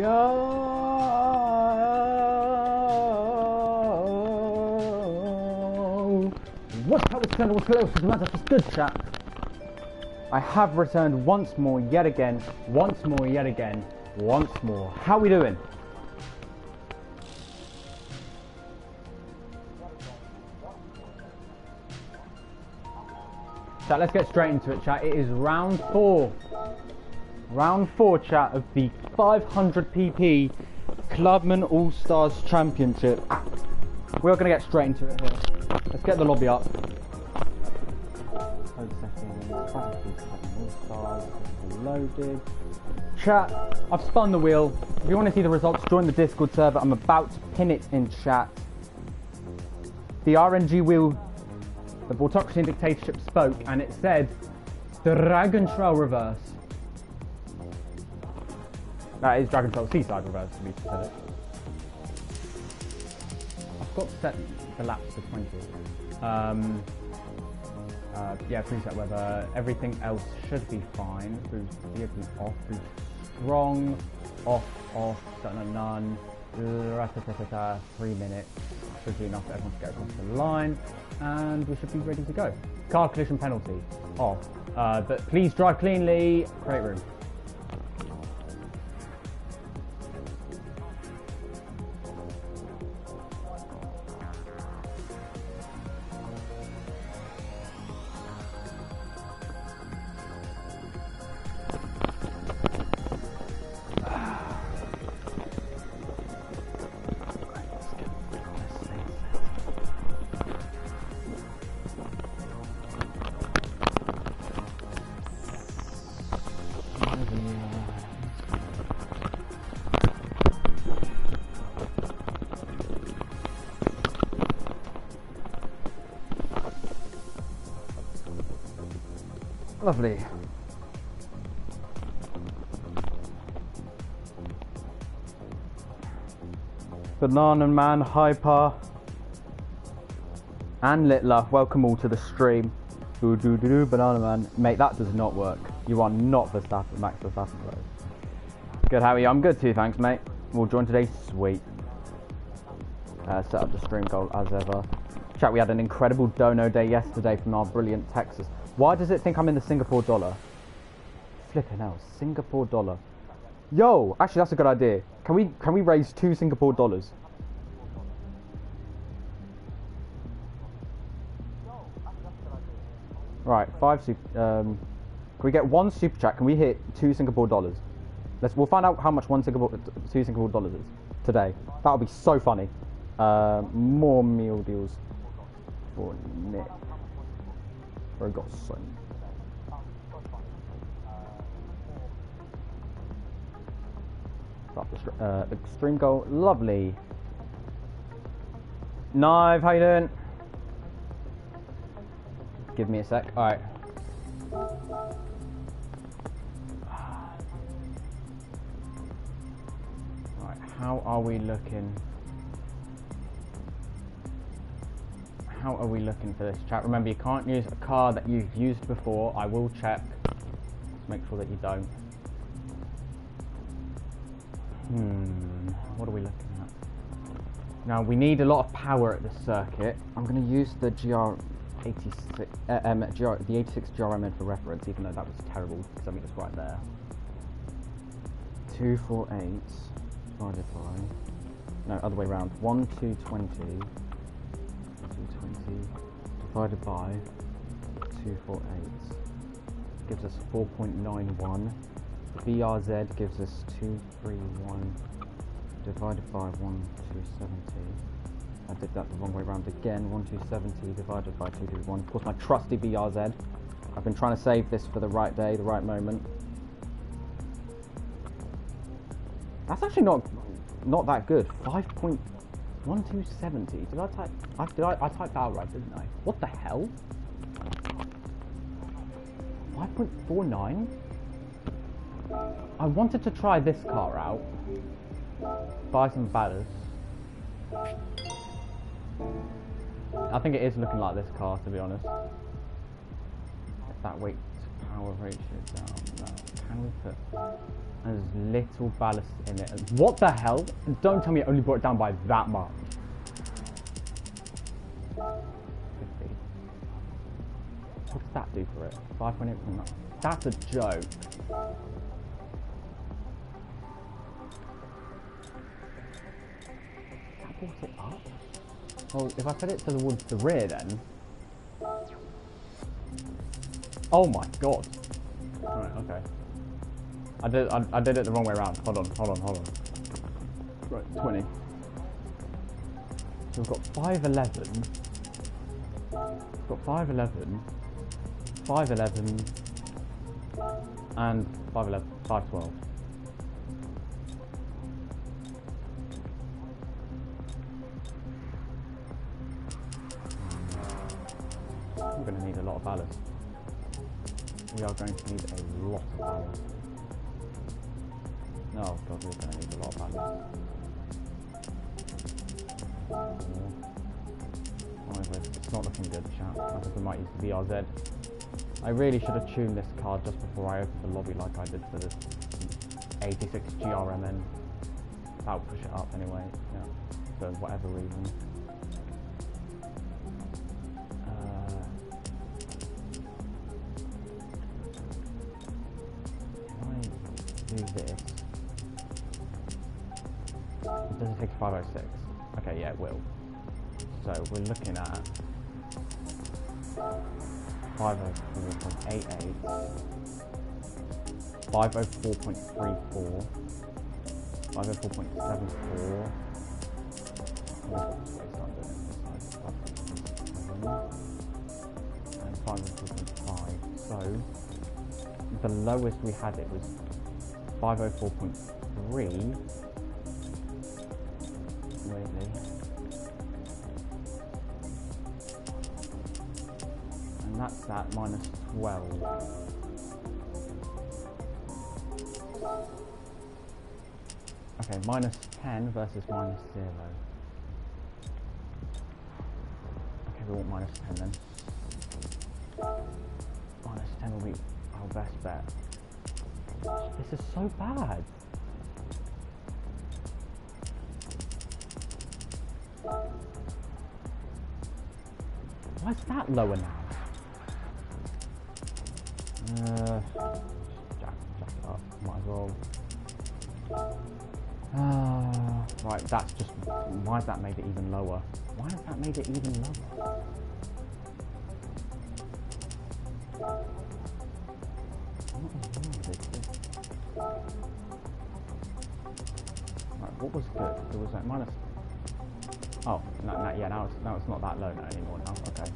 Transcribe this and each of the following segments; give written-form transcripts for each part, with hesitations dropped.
Yo! What's up, what's good, chat? I have returned once more, yet again, once more. How we doing? Chat, let's get straight into it, chat. It is round 4. Round 4, chat, of the 500 pp Clubman All-Stars Championship. We're going to get straight into it here. Let's get the lobby up. All-Stars loaded. Chat, I've spun the wheel. If you want to see the results, join the Discord server. I'm about to pin it in chat. The RNG wheel, the Autocracy and Dictatorship spoke, and it said Dragon Trail reverse. That is Dragon Trail Seaside reverse, to be specific. I've got to set the laps to 20. Yeah, preset weather. Everything else should be fine. Boost vehicle off. Boost strong. Off. None. 3 minutes. Should be enough for everyone to get across the line. And we should be ready to go. Car collision penalty. Off. But please drive cleanly. Create room. Lovely. Banana Man, Hyper, and Littler, welcome all to the stream. Banana Man. Mate, that does not work. You are not Verstappen, Max Verstappen, bro. Good, how are you? I'm good too, thanks, mate. We'll join today, sweet. Set up the stream goal as ever. Chat, we had an incredible dono day yesterday from our brilliant Texas. Why does it think I'm in the Singapore dollar? Flipping hell, Singapore dollar. Yo, actually that's a good idea. Can we raise 2 Singapore dollars? Right, 5 super. Can we get 1 super chat? Can we hit 2 Singapore dollars? We'll find out how much 2 Singapore dollars is today. That'll be so funny. More meal deals for Nick. I got so. Extreme goal, lovely. Knive, how you doing? Give me a sec. All right. Right. How are we looking? How are we looking for this, chat? Remember, you can't use a car that you've used before. I will check. Just make sure that you don't. What are we looking at? Now, we need a lot of power at this circuit. I'm going to use the GR86, the 86 GRMN for reference, even though that was terrible, because I mean, it's right there. 248 divided by... No, other way around. 1220... divided by 248 gives us 4.91. BRZ gives us 231 divided by 1270. I did that the wrong way around again. 1270 divided by 231. Of course, my trusty BRZ. I've been trying to save this for the right day, the right moment. That's actually not that good. 5.1270. Did I type? I typed that right, didn't I? What the hell? 5.49. I wanted to try this car out. Buy some ballast. I think it is looking like this car, to be honest. If that weight to power ratio down. No. Can we put There's little ballast in it. What the hell? Don't tell me it only brought it down by that much. 50. What does that do for it? 5.8. That's a joke. That brought it up? Well, if I put it towards the rear then... Oh my god. Alright, okay. I did it the wrong way around. Hold on. Right, 20. So we've got 511. We've got 511. 511. And 511. 512. We're going to need a lot of ballast. We are going to need a lot of ballast. Oh god, we're going to need a lot of ballast. It's not looking good, chat. I think we might use the VRZ. I really should have tuned this car just before I opened the lobby like I did for the 86 GRMN. That would push it up anyway, yeah, for whatever reason. Do this. Does it take 506? Okay, yeah, it will. So we're looking at 504.88, 504.34, 504.74, and 504.5. So the lowest we had it was 504.3, really, and that's at minus 12. Okay, minus 10 versus minus 0. Okay, we want minus 10 then. Minus 10 will be our best bet. This is so bad. Why is that lower now? Jack it up. Might as well. Right, that's just. Why has that made it even lower? Why has that made it even lower? Right, what was good? There was like minus. Oh, no, yeah, now it's not that low now anymore. Now, okay.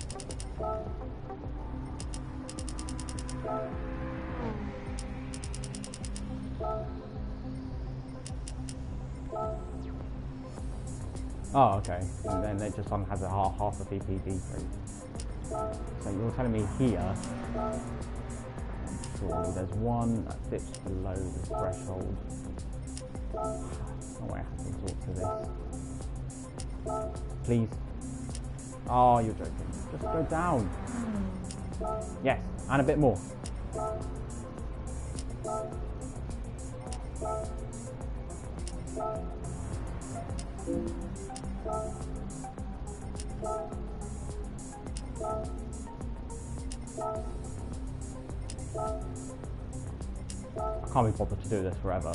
Oh, okay. And then it just has a half a VP decrease. So you're telling me here. Surely there's one that dips below the threshold. No way I have to talk to this. Please. Oh, you're joking. Just go down. Yes, and a bit more. I can't be bothered to do this forever.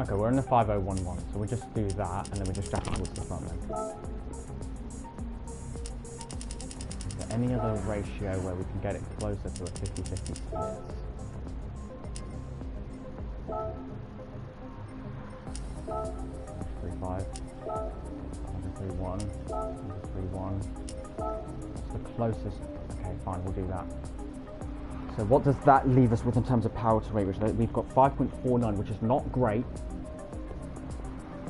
Okay, we're in the 5011, so we just do that and then we just jack towards the front then. Is there any other ratio where we can get it closer to a 50-50 split? Three five, 3-1, 3-1. What's the closest? Okay, fine, we'll do that. So what does that leave us with in terms of power to weight? Which we've got 5.49, which is not great.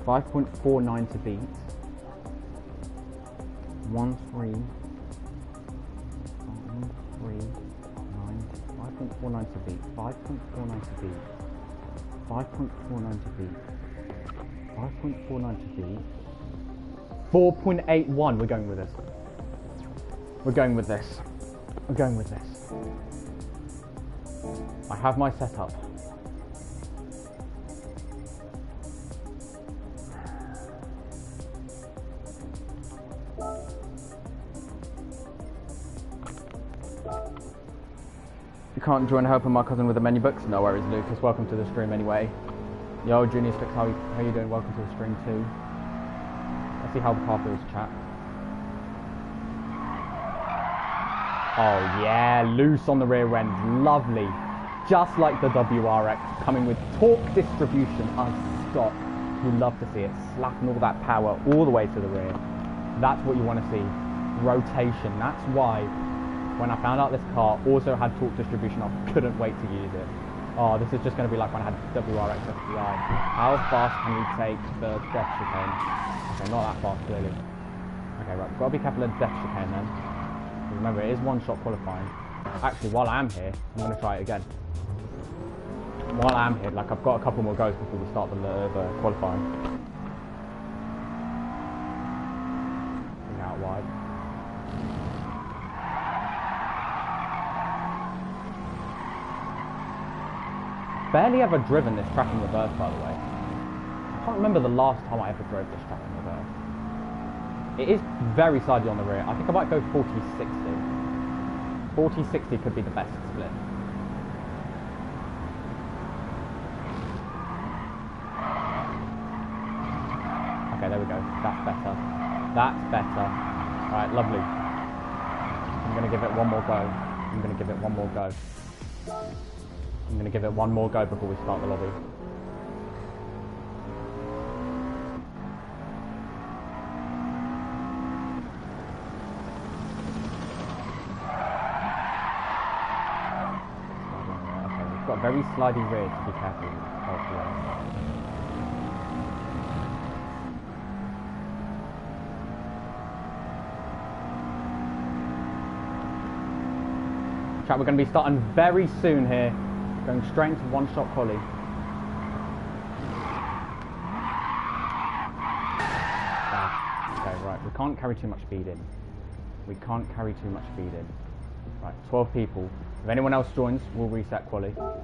5.49 to beat. 5.49 to beat. 5.49 to beat. 5.49 to beat. 5.49 to beat. 4.81. We're going with this. We're going with this. I'm going with this. I have my setup. You can't join helping my cousin with the menu books? No worries, Lucas. Welcome to the stream anyway. Yo, Junior Fix, how you doing? Welcome to the stream too. Let's see how the car feels, chat. Oh yeah, loose on the rear end, lovely. Just like the WRX, coming with torque distribution. Oh, Scott, you love to see it, slapping all that power all the way to the rear. That's what you want to see. Rotation, that's why when I found out this car also had torque distribution, I couldn't wait to use it. Oh, this is just going to be like when I had WRX STI. How fast can we take the death chicane? Okay, not that fast, clearly. Okay, right, we've got to be careful of the death chicane then. Remember, it is one-shot qualifying. Actually, while I am here, I'm going to try it again. While I am here, like, I've got a couple more goes before we start the qualifying. Bring out wide. Barely ever driven this track in reverse, by the way. I can't remember the last time I ever drove this track in reverse. It is very sidey on the rear. I think I might go 40-60. 40-60 could be the best split. Okay, there we go. That's better. That's better. Alright, lovely. I'm going to give it one more go. I'm going to give it one more go. I'm going to give it one more go before we start the lobby. Okay, we've got a very slidey rear to be careful of. Chat, we're going to be starting very soon here. Going straight into one-shot quali. Okay, right. We can't carry too much speed in. We can't carry too much speed in. Right, 12 people. If anyone else joins, we'll reset quali. Alright,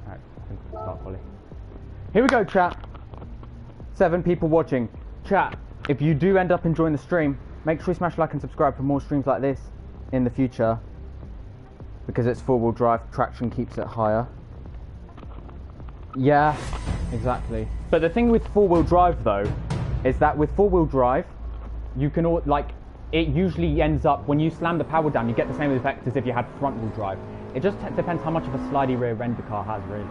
I think we'll start quali. Here we go, chat. 7 people watching. Chat, if you do end up enjoying the stream, make sure you smash like and subscribe for more streams like this in the future. Because it's four-wheel drive, traction keeps it higher. Yeah, exactly. But the thing with four-wheel drive, though, is that with four-wheel drive, you can, like, it usually ends up, when you slam the power down, you get the same effect as if you had front-wheel drive. It just depends how much of a slidey rear end the car has, really.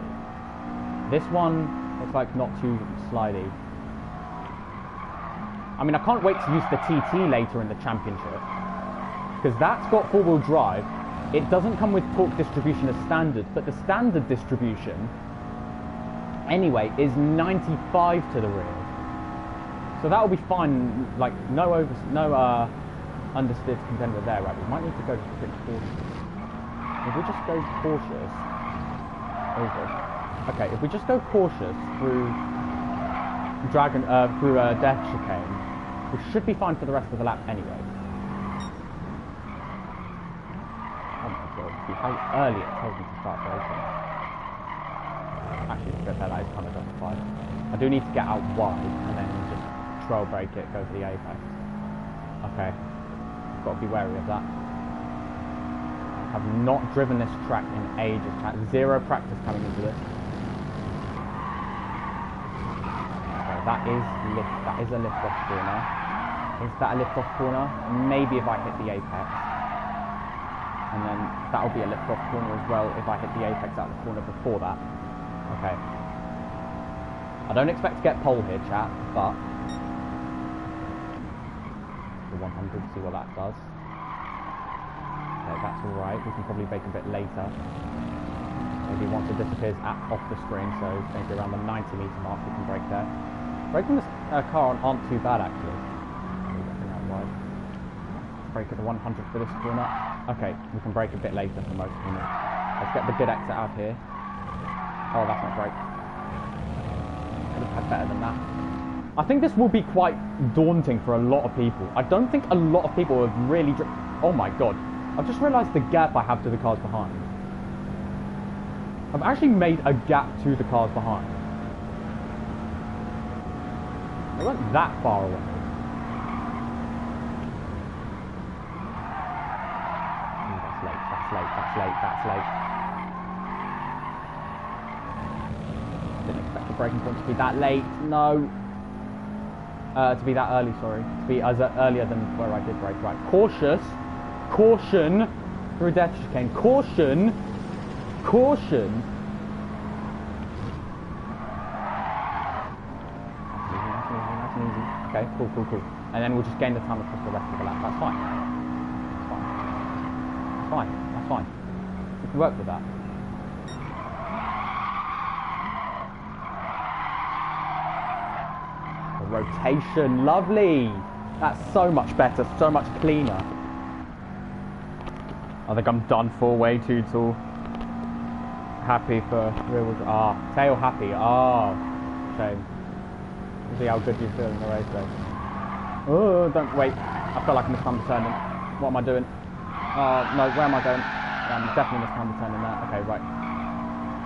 This one looks like not too slidey. I mean, I can't wait to use the TT later in the championship. Because that's got four-wheel drive. It doesn't come with torque distribution as standard, but the standard distribution, anyway, is 95 to the rear. So that will be fine, like, no understeered contender there, right? We might need to go pretty cautious. If we just go cautious, okay, if we just go cautious through Death Chicane, we should be fine for the rest of the lap anyway. How early it tells me to start braking. Actually, to be fair, that is kind of justified. I do need to get out wide and then just trail brake it, go for the apex. Okay, got to be wary of that. I have not driven this track in ages. Zero practice coming into this. Okay, that is a lift off corner. Is that a lift off corner? Maybe if I hit the apex. And then that'll be a lift off corner as well if I hit the apex out of the corner before that. Okay. I don't expect to get pole here, chat, but the 100, see what that does. Okay, that's alright. We can probably bake a bit later. Maybe once it disappears off the screen, so maybe around the 90 meter mark we can brake there. Braking this car aren't too bad actually. Brake at the 100 for this corner. Okay, we can brake a bit later for most corners. Let's get the good exit out here. Oh, that's not great. Could have had better than that. I think this will be quite daunting for a lot of people. I don't think a lot of people have really oh my god. I've just realised the gap I have to the cars behind. I've actually made a gap to the cars behind. They weren't that far away. Ooh, that's late, that's late, that's late, that's late. Didn't expect the braking point to be that late, no. To be that early, sorry. To be earlier than where I did brake. Right, cautious. Caution. Through death chicane. Caution. Caution. Nice and easy. Okay, cool, cool, cool. And then we'll just gain the time across the rest of the lap. That's fine. That's fine. That's fine. That's fine. We can work with that. Rotation, lovely. That's so much better, so much cleaner. I think I'm done for way too tall. Happy for rear wheel. Tail happy. Shame. See how good you feel in the race though. Oh, don't wait. I feel like I'm mistimed turning. What am I doing? No, where am I going? I'm definitely mistimed turning there. Okay, right.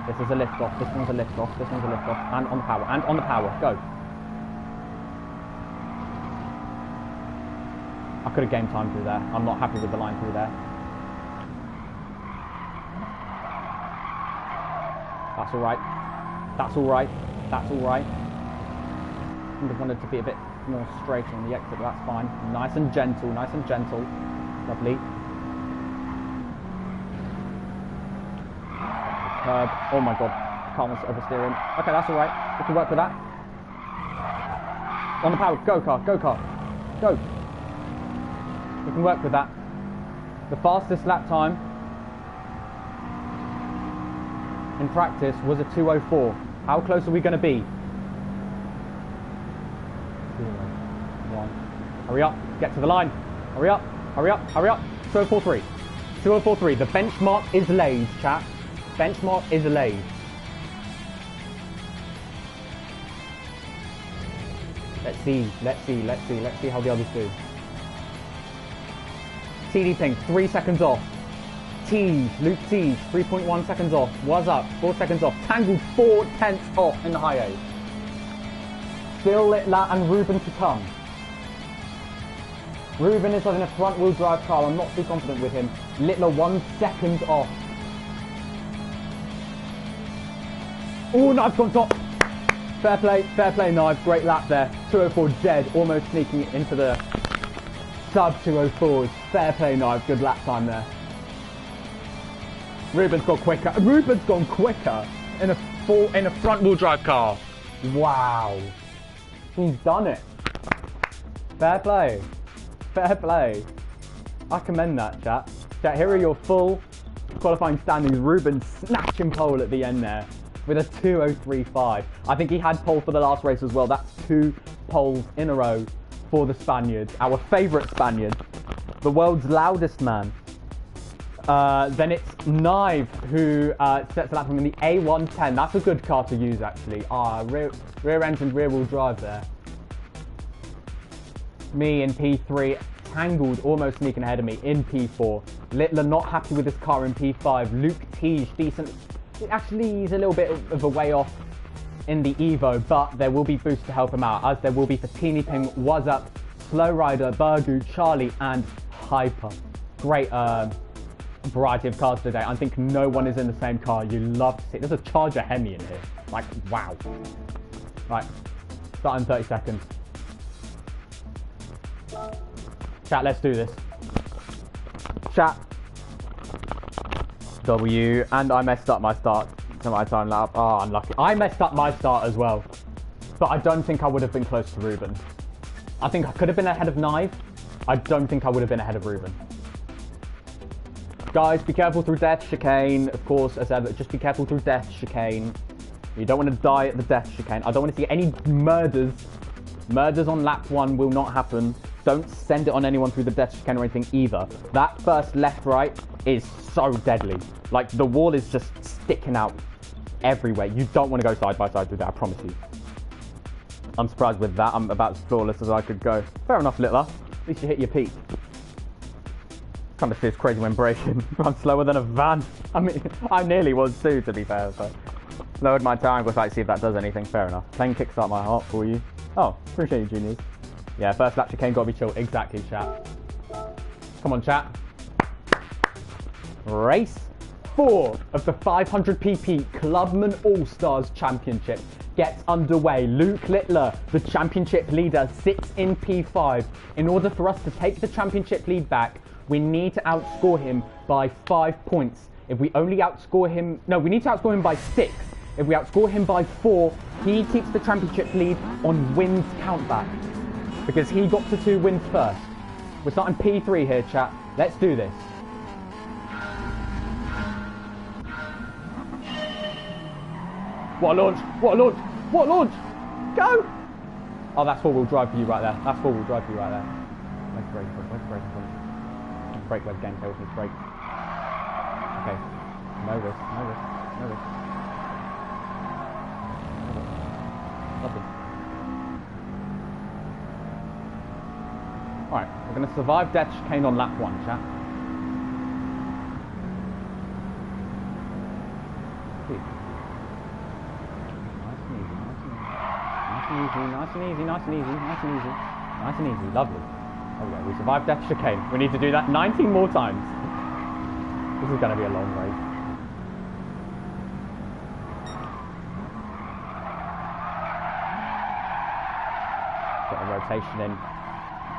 This is a lift off. This one's a lift off. This one's a lift off. And on the power. And on the power. Go. I could have game time through there. I'm not happy with the line through there. That's alright. That's alright. That's alright. I would have wanted to be a bit more straight on the exit, but that's fine. Nice and gentle, nice and gentle. Lovely. Curb. Oh my god. Car wants to oversteering. Okay, that's alright. We can work with that. On the power. Go car. Go car. Go. We can work with that. The fastest lap time in practice was a 2:04. How close are we going to be? 0, 1. Hurry up. Get to the line. Hurry up. Hurry up. Hurry up. 2:04.3. 2:04.3. The benchmark is laid, chat. Benchmark is laid. Let's see. Let's see. Let's see. Let's see how the others do. TD Ping, 3 seconds off. Tees, Luke Tees, 3.1 seconds off. Was up, 4 seconds off. Tangled, 4/10 off in the high 8. Still Littler and Ruben to come. Ruben is in a front wheel drive car. I'm not too confident with him. Littler 1 second off. Oh, Knives gone top. Fair play, Knives. Great lap there. 2:04 dead, almost sneaking it into the sub 2:04s. Fair play, Knives. Good lap time there. Ruben's got quicker. Ruben's gone quicker in a front wheel drive car. Wow. He's done it. Fair play. Fair play. I commend that, chat. Chat, here are your full qualifying standings. Ruben snatching pole at the end there with a 2:03.5. I think he had pole for the last race as well. That's 2 poles in a row for the Spaniard. Our favourite Spaniard. The world's loudest man. Then it's Knive who sets the lap from in the A110. That's a good car to use actually. Rear engine, rear wheel drive there. Me in P3, Tangled almost sneaking ahead of me in P4. Littler not happy with his car in P5. Luke Teege, decent. Actually, he's a little bit of a way off in the Evo, but there will be boosts to help him out, as there will be for Teeny Ping, Was Up, Slow Rider, Burgu, Charlie, and Hyper. Great variety of cars today. I think no one is in the same car. You love to see it. There's a Charger Hemi in here. Like, wow. Right, start in 30 seconds. Chat, let's do this. Chat. W, and I messed up my start to my time lap. Oh, unlucky. I messed up my start as well. But I don't think I would have been close to Ruben. I think I could have been ahead of Knive. I don't think I would have been ahead of Ruben. Guys, be careful through death chicane. Of course, as ever, just be careful through death chicane. You don't want to die at the death chicane. I don't want to see any murders. Murders on lap 1 will not happen. Don't send it on anyone through the death chicane or anything either. That first left-right is so deadly. Like, the wall is just sticking out everywhere. You don't want to go side by side through that, I promise you. I'm surprised with that. I'm about as flawless as I could go. Fair enough, Littler. At least you hit your peak. Trying to see this crazy when braking. I'm slower than a van. I mean, I nearly was too, to be fair. So lowered my time with like see if that does anything. Fair enough. Playing Kickstart My Heart for you. Oh, appreciate you, Juniors. Yeah, first lap chicane, gotta be chill. Exactly, chat. Come on, chat. Race 4 of the 500 pp Clubman All-Stars Championship gets underway. Luke Littler, the championship leader, sits in P5. In order for us to take the championship lead back, we need to outscore him by 5 points. If we only outscore him... No, we need to outscore him by 6. If we outscore him by 4, he keeps the championship lead on wins countback. Because he got to 2 wins first. We're starting P3 here, chat. Let's do this. What a launch! What a launch! What a launch! Go! Oh, that's four-wheel drive for you right there. That's four-wheel drive for you right there. Where's the brake? Where's the brake? Brake where the game tells me to brake. Okay. No risk, no risk, no risk. Lovely. Alright, we're going to survive death chicane on lap 1, chat. Nice and easy, nice and easy, nice and easy, nice and easy, lovely. There we go, we survived death chicane. We need to do that 19 more times. This is going to be a long race. Got a rotation in.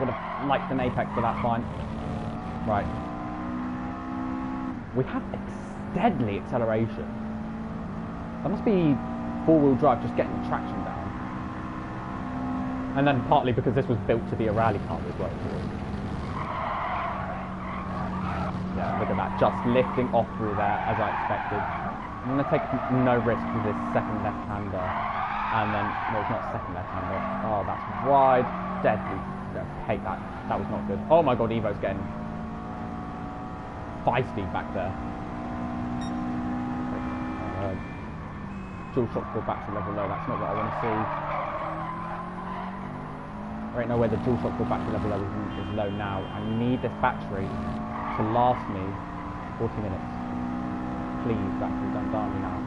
Would have liked an apex, but that's fine. Right. We have deadly acceleration. That must be four-wheel drive just getting the traction down. And then partly because this was built to be a rally car as well. Yeah, look at that, just lifting off through there as I expected. I'm going to take no risk with this second left-hander. And then, no, it's not second left-hander. Oh, that's wide, deadly. I hate that. That was not good. Oh my god, Evo's getting feisty back there. Dual shock pull battery level low, that's not what I want to see. I don't know where the dual shock pull battery level is low now. I need this battery to last me 40 minutes. Please, battery, don't die me now.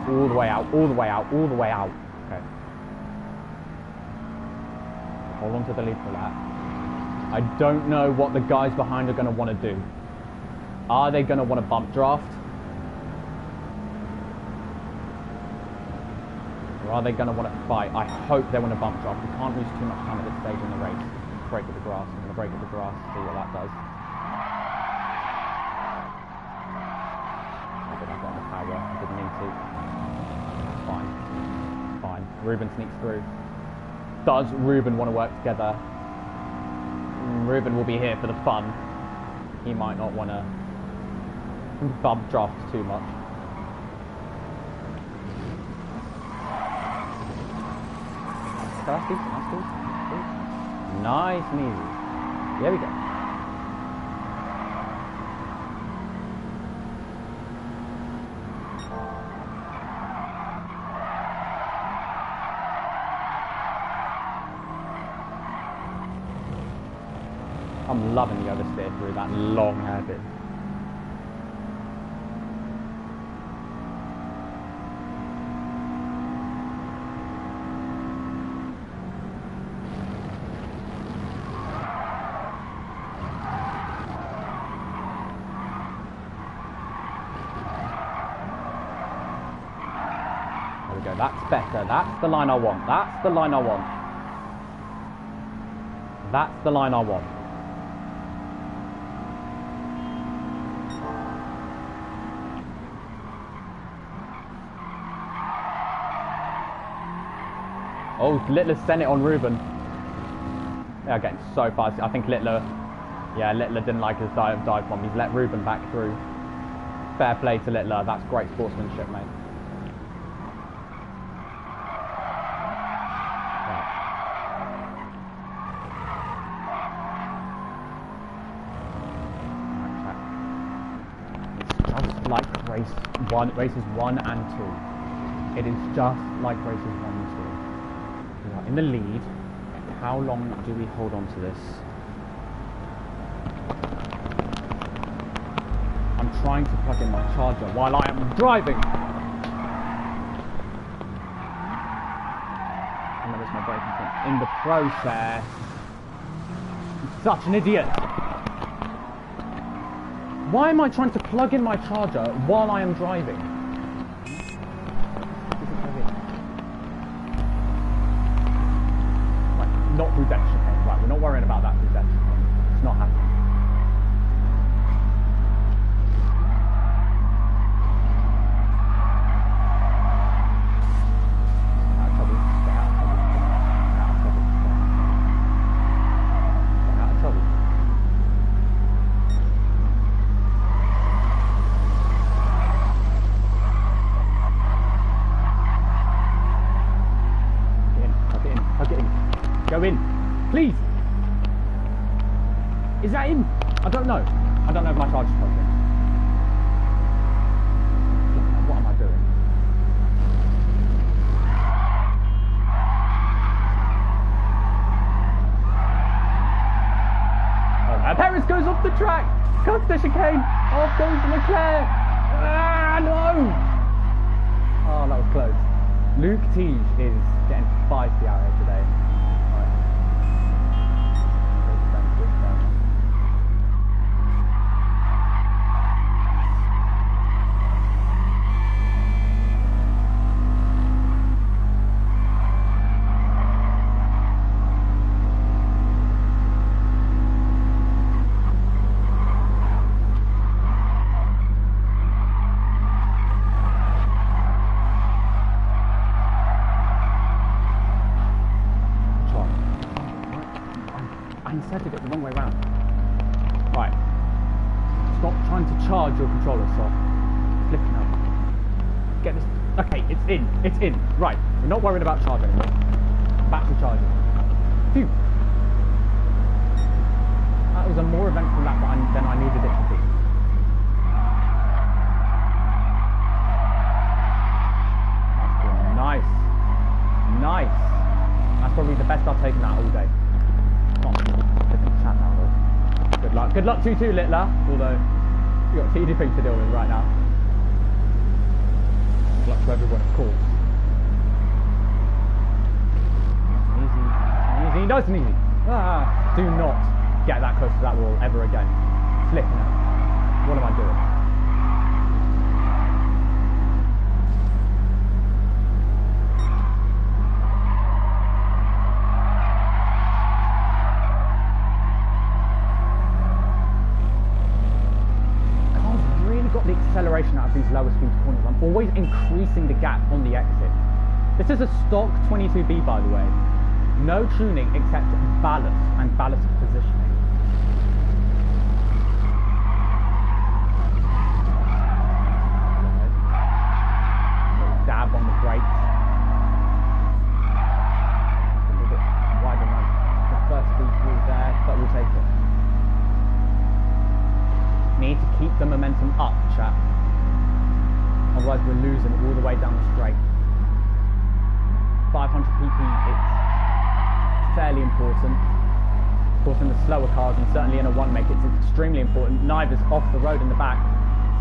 All the way out, all the way out, all the way out. Okay. Hold on to the lead for that. I don't know what the guys behind are going to want to do. Are they going to want to bump draft? Or are they going to want to fight? I hope they want to bump draft. We can't lose too much time at this stage in the race. Break with the grass. I'm going to break with the grass, see what that does. I think I've got the power. I didn't need to. Fine. Fine. Ruben sneaks through. Does Ruben want to work together? Ruben will be here for the fun. He might not want to bump draft too much. That's decent, that's decent. Nice and easy. There we go. I'm loving the oversteer through that long hairpin. There we go, that's better. That's the line I want. That's the line I want. That's the line I want. Oh, Littler sent it on Ruben. They're getting so fast. I think Littler didn't like his dive bomb. He's let Ruben back through. Fair play to Littler. That's great sportsmanship, mate. Right. It's just like races 1 and 2. It is just like races 1 and 2. We are in the lead. How long do we hold on to this? I'm trying to plug in my charger while I am driving. And there is my braking point. In the process, I'm such an idiot. Why am I trying to plug in my charger while I am driving? Right, not through deck chicane. Right, we're not worrying about that through deck chicane. It's not happening. Go in, please. Is that him? I don't know. I don't know if my charger's plugged in. What am I doing? Oh, Paris goes off the track. Cuts the chicane. Off goes Leclerc. Ah, no. Oh, that was close. Luke Teague is getting feisty out here today. Said to get the wrong way round. Right. Stop trying to charge your controller, so flipping out. Get this. Okay, it's in. It's in. Right. We're not worried about charge anymore. Battery charging. Phew. That was a more eventful lap than I needed it to be. That's cool. Nice. Nice. That's probably the best I've taken out all day. Good luck. Good luck to you too, Littler. Although you've got TDP to deal with right now. Good luck to everyone, of course. Easy, easy, nice and easy. Ah, do not get that close to that wall ever again. Flipping out. What am I doing? The acceleration out of these lower speed corners. I'm always increasing the gap on the exit. This is a stock 22B, by the way. No tuning except ballast and ballast positioning. Little dab on the brakes. A little bit wider than the first speed through there, but we'll take it. Need to keep the momentum up, chat. Otherwise we're losing all the way down the straight. 500 pp, it's fairly important. Of course in the slower cars and certainly in a one make it's extremely important. Niver's off the road in the back.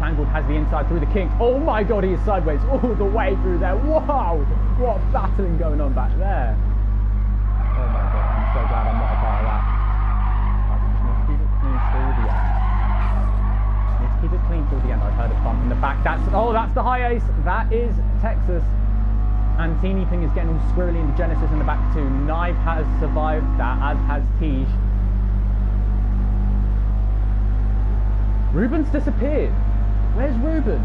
Tangled has the inside through the kinks. Oh my god, he is sideways all the way through there. Wow! What battling going on back there. Oh my god, I'm so glad I'm not a part of that. I just need to keep it clean through the end. Keep it clean till the end. I heard a bump in the back. That's the high ace. That is Texas. And Teeny Ping is getting all squirrely into Genesis in the back too. Knive has survived that, as has Tej. Ruben's disappeared. Where's Ruben?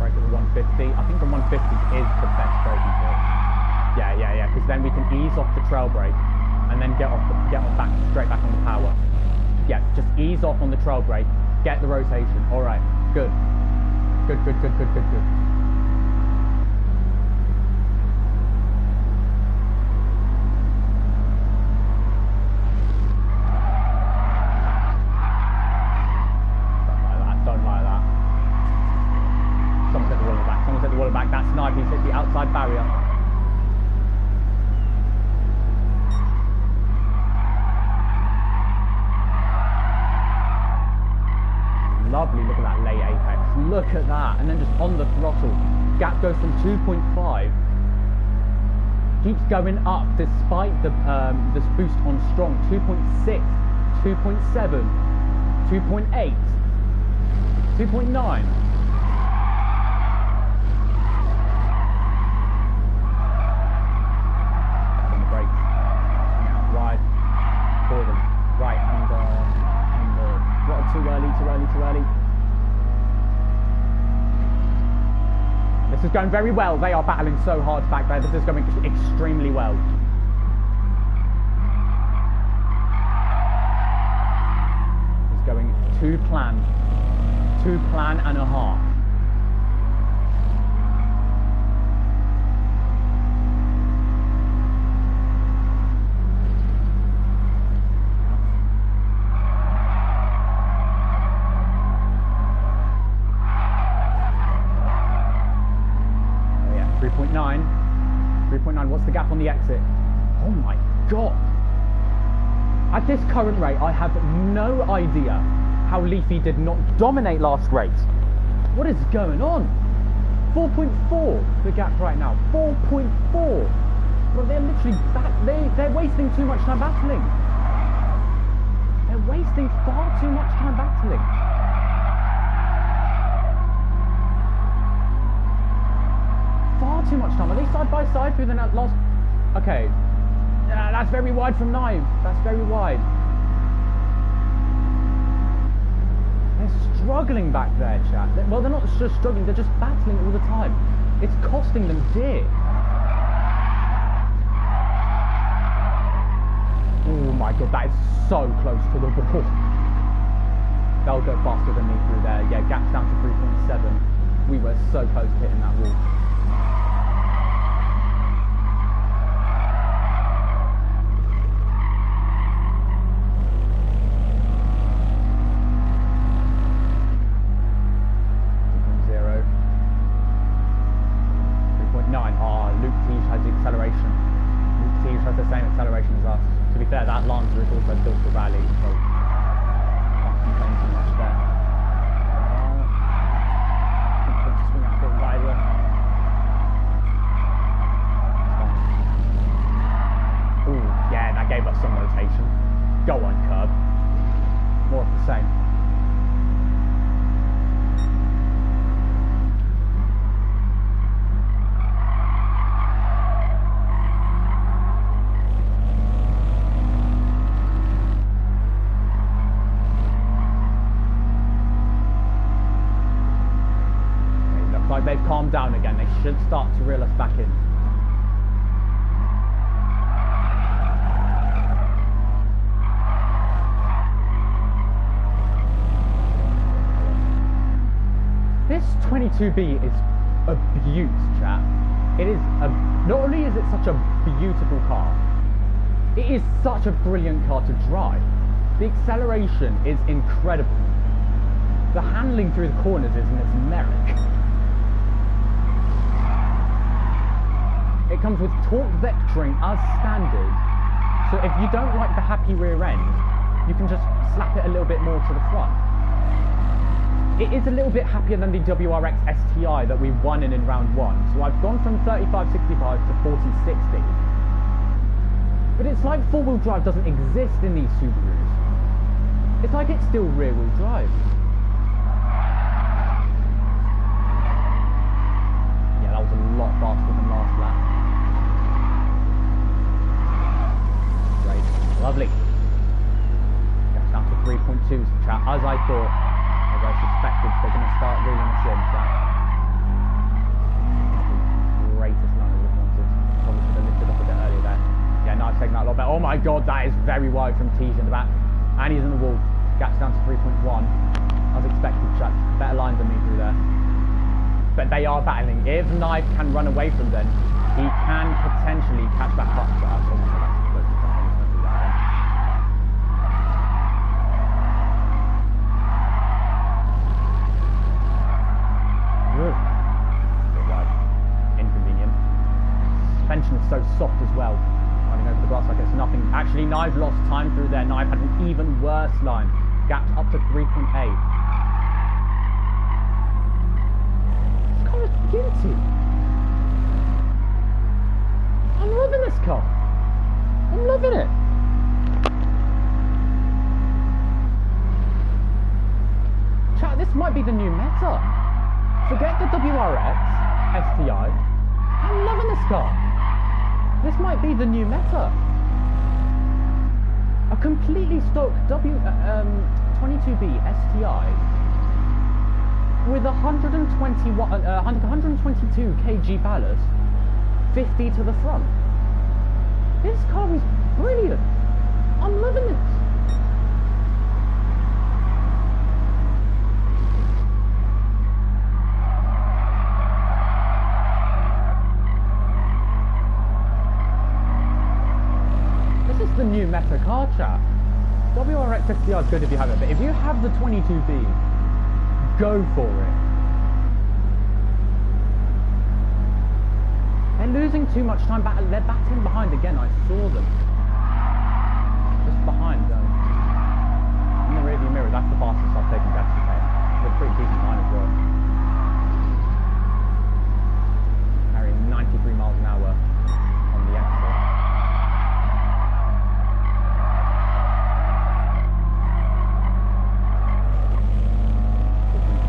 Brake at the 150. I think the 150 is the best braking point. Yeah. Because then we can ease off the trail brake. And then get back straight back on the power. Yeah, just ease off on the trail brake, get the rotation. Alright, good. Good. barrier. Lovely, look at that late apex. Look at that, and then just on the throttle. Gap goes from 2.5, keeps going up despite the this boost on strong. 2.6, 2.7, 2.8, 2.9. On the brakes. Now wide for them. Right, and what? Too early. This is going very well. They are battling so hard back there. This is going extremely well. It's going to plan and a half. Oh yeah, 3.9. What's the gap on the exit? Oh my god. At this current rate, I have no idea how Leafy did not dominate last race. What is going on? 4.4 the gap right now. 4.4. Well, they're literally they're wasting too much time battling. They're wasting far too much time battling. Far too much time. Are they side by side through the last? Okay. That's very wide from 9. That's very wide. They're struggling back there, chat. Well, they're not just struggling, they're just battling all the time. It's costing them dear. Oh my god, that is so close to the wall. They'll go faster than me through there. Yeah, gap's down to 3.7. We were so close to hitting that wall. To be fair, that Lancer is also built for rally, so can't complain too much there. Swing out a bit wider. Ooh, yeah, that gave us some rotation. Go on, curb. More of the same. They've calmed down again. They should start to reel us back in. This 22B is a beaut, chat. It is not only is it such a beautiful car, it is such a brilliant car to drive. The acceleration is incredible. The handling through the corners is mesmeric. It comes with torque vectoring as standard, so if you don't like the happy rear end, you can just slap it a little bit more to the front. It is a little bit happier than the WRX STI that we won in round 1, so I've gone from 3565 to 4060. But it's like four-wheel drive doesn't exist in these Subarus. It's like it's still rear-wheel drive. Yeah, that was a lot faster than last lap. Lovely. Gets down to 3.2s, chat. As I thought, as I suspected, they're going to start reeling us in, chat. The greatest line I would have wanted. Probably should have lifted up a bit earlier there. Yeah, now I've taken that a lot better. Oh my god, that is very wide from Tej in the back. And he's in the wall. Gap's down to 3.1. As expected, chat. Better line than me through there. But they are battling. If Knife can run away from them, he can potentially catch back up to us. suspension is so soft as well. Running over the grass like it's nothing. Actually, Knive lost time through there. Knive had an even worse line. Gapped up to 3.8. This car is guilty. I'm loving this car. I'm loving it. Chat, this might be the new meta. Forget the WRX, STI. I'm loving this car. This might be the new meta. A completely stock 22B STI with 122 kg ballast, 50 to the front. This car is brilliant. I'm loving this. The new meta car, chat. WRX STR is good if you have it, but if you have the 22B, go for it. They're losing too much time back. They're battling behind again. I saw them just behind in the rearview mirror. That's the fastest I've taken Gatsby. They're pretty decent line as well. Carrying 93 miles an hour on the exit.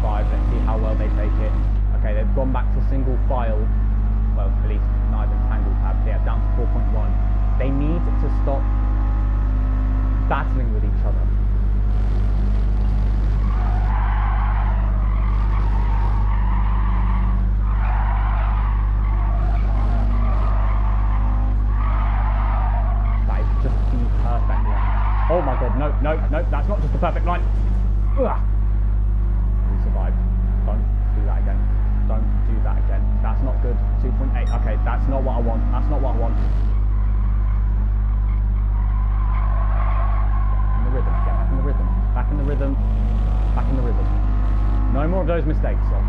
5, let's see how well they take it. Okay, they've gone back to single file. Well, at least Knife and Tangle tab. They are down to 4.1. They need to stop battling with each other. That is just the perfect line. Oh my god, no, no, no, that's not just the perfect line. Ugh. Survive. Don't do that again. Don't do that again. That's not good. 2.8. Okay, that's not what I want. That's not what I want. In the rhythm. Get back in the rhythm. Back in the rhythm. Back in the rhythm. No more of those mistakes, so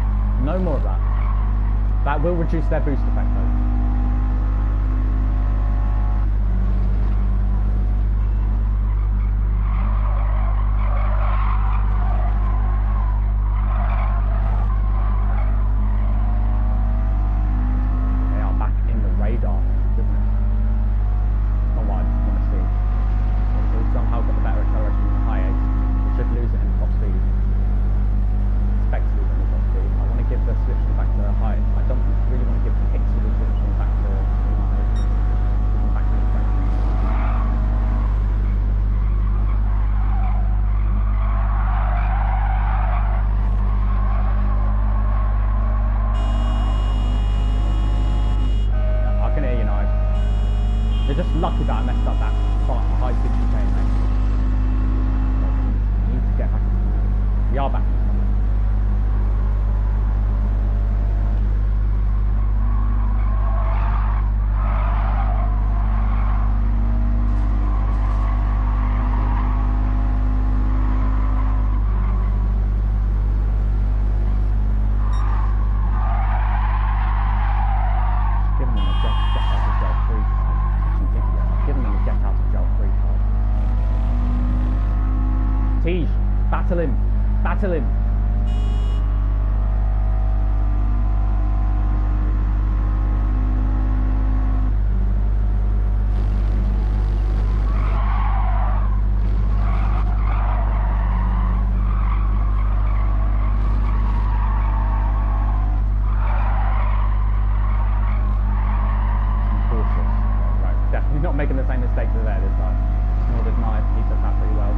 no more of that. That will reduce their boost effect though. Lucky that I messed up that high speed chicane, mate. We need to get back. We are back. Battle him. Battle him. Right, definitely not making the same mistakes as there this time. Nor did Knife. He took that pretty well.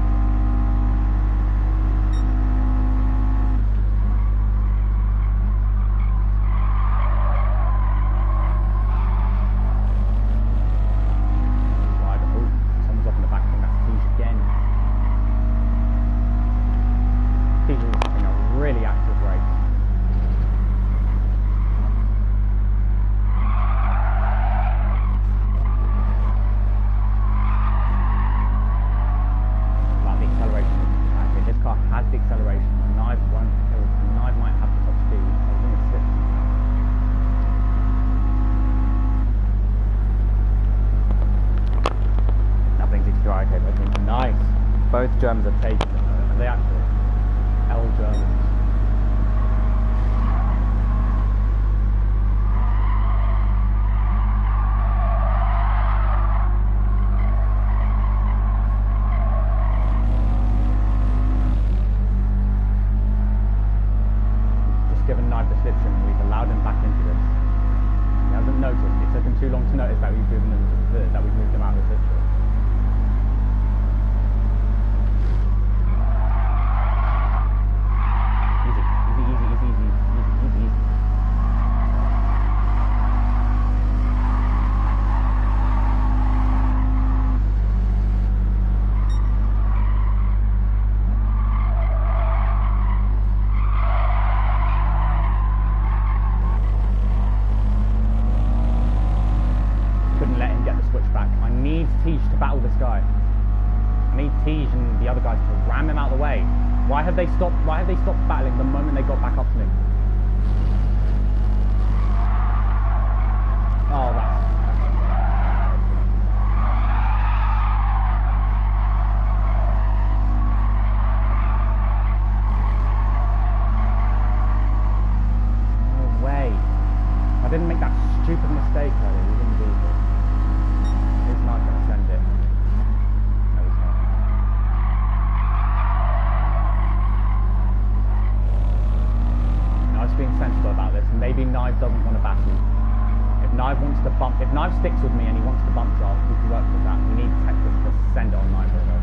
both Germans are taking them, though. Are they actually? L Germans. Just given Knife the slipstream and we've allowed him back into this. He hasn't noticed. It took him too long to notice that we've moved him out of the slipstream. Why have they stopped battling the moment they got back up to me? Oh, that's... No way. I didn't make that stupid mistake earlier. We didn't do it. He's not going to send it. No, he's not. Being sensible about this. Maybe Knife doesn't want to battle. If Knife wants to bump, if Knife sticks with me and he wants to bump draft, we can work with that. We need Texas to send it on Knife though.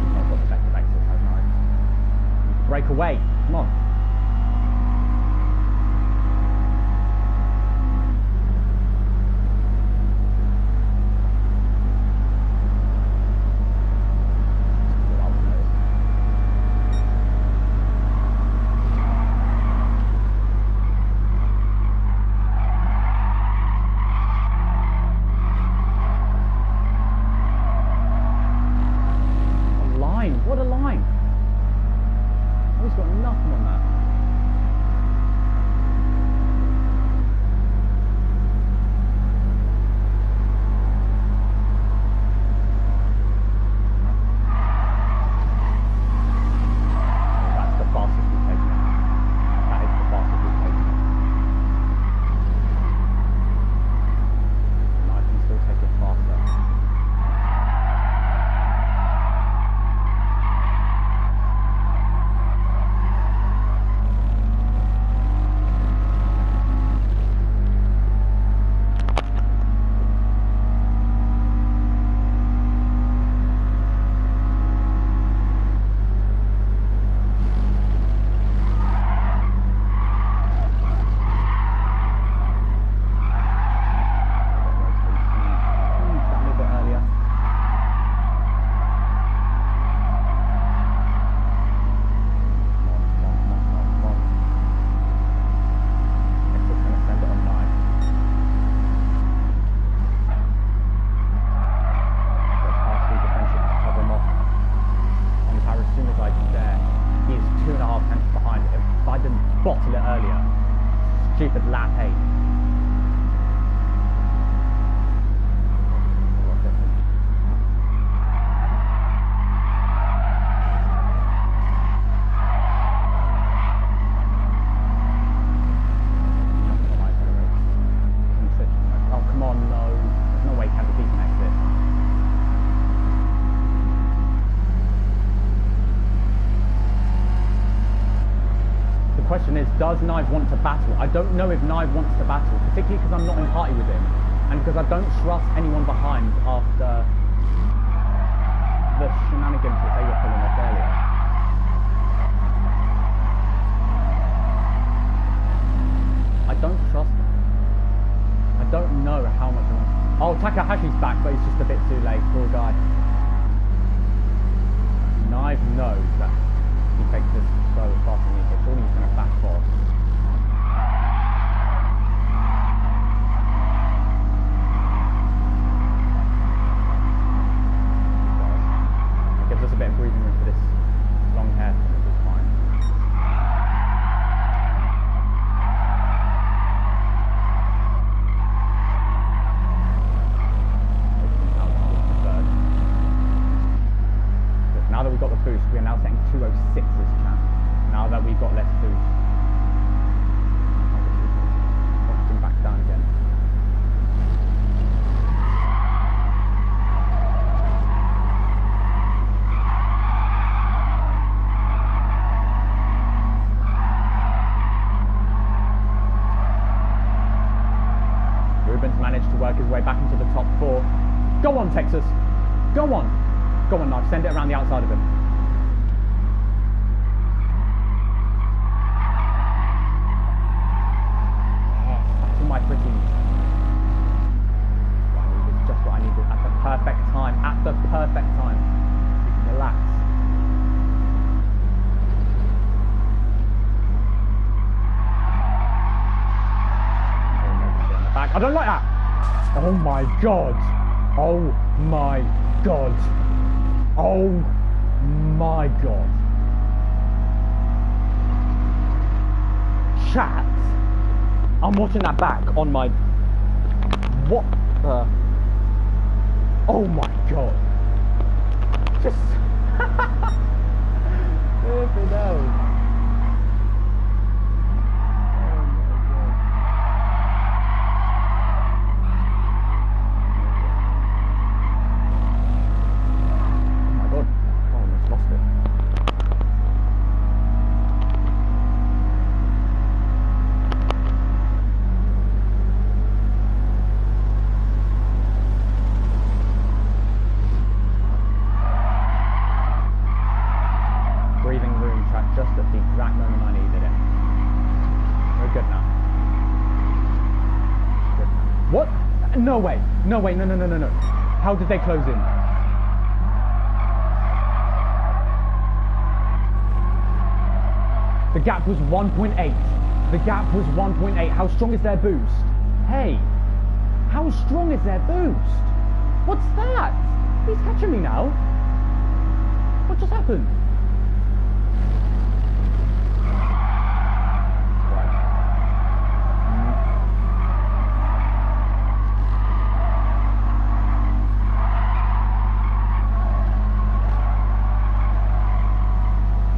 He's not got the effective exit, has Knife. Break away. Come on. Bottle it earlier. Stupid lap 8. Oh, come on, no. There's no way he can defeat an exit. The question is, does Knife want to battle? I don't know if Knife wants to battle, particularly because I'm not in party with him, and because I don't trust anyone behind after the shenanigans that they were pulling off earlier. I don't trust them. I don't know how much I want. Oh, Takahashi's back, but he's just a bit too late, poor guy. Knife knows that he takes this so fast and easy. Surely he's going to back off. It gives us a bit of breathing room for this long hair, which is fine. now that we've got the boost, we are now setting 206 as chat. Now that we've got less boost. Dropping back down again. Ruben's managed to work his way back into the top 4. Go on, Texas. Go on. Go on, Knife. Send it around the outside of him. Yes, that's my pretties. It's just what I needed at the perfect time. At the perfect time. You can relax. I don't like that. Oh my god. Oh my god. Oh my god. Chat. I'm watching that back on my... What the... Oh my god. Just... Flipping out. No way, no way, no, no, no, no, no. How did they close in? The gap was 1.8. The gap was 1.8. How strong is their boost? Hey, how strong is their boost? What's that? He's catching me now. What just happened?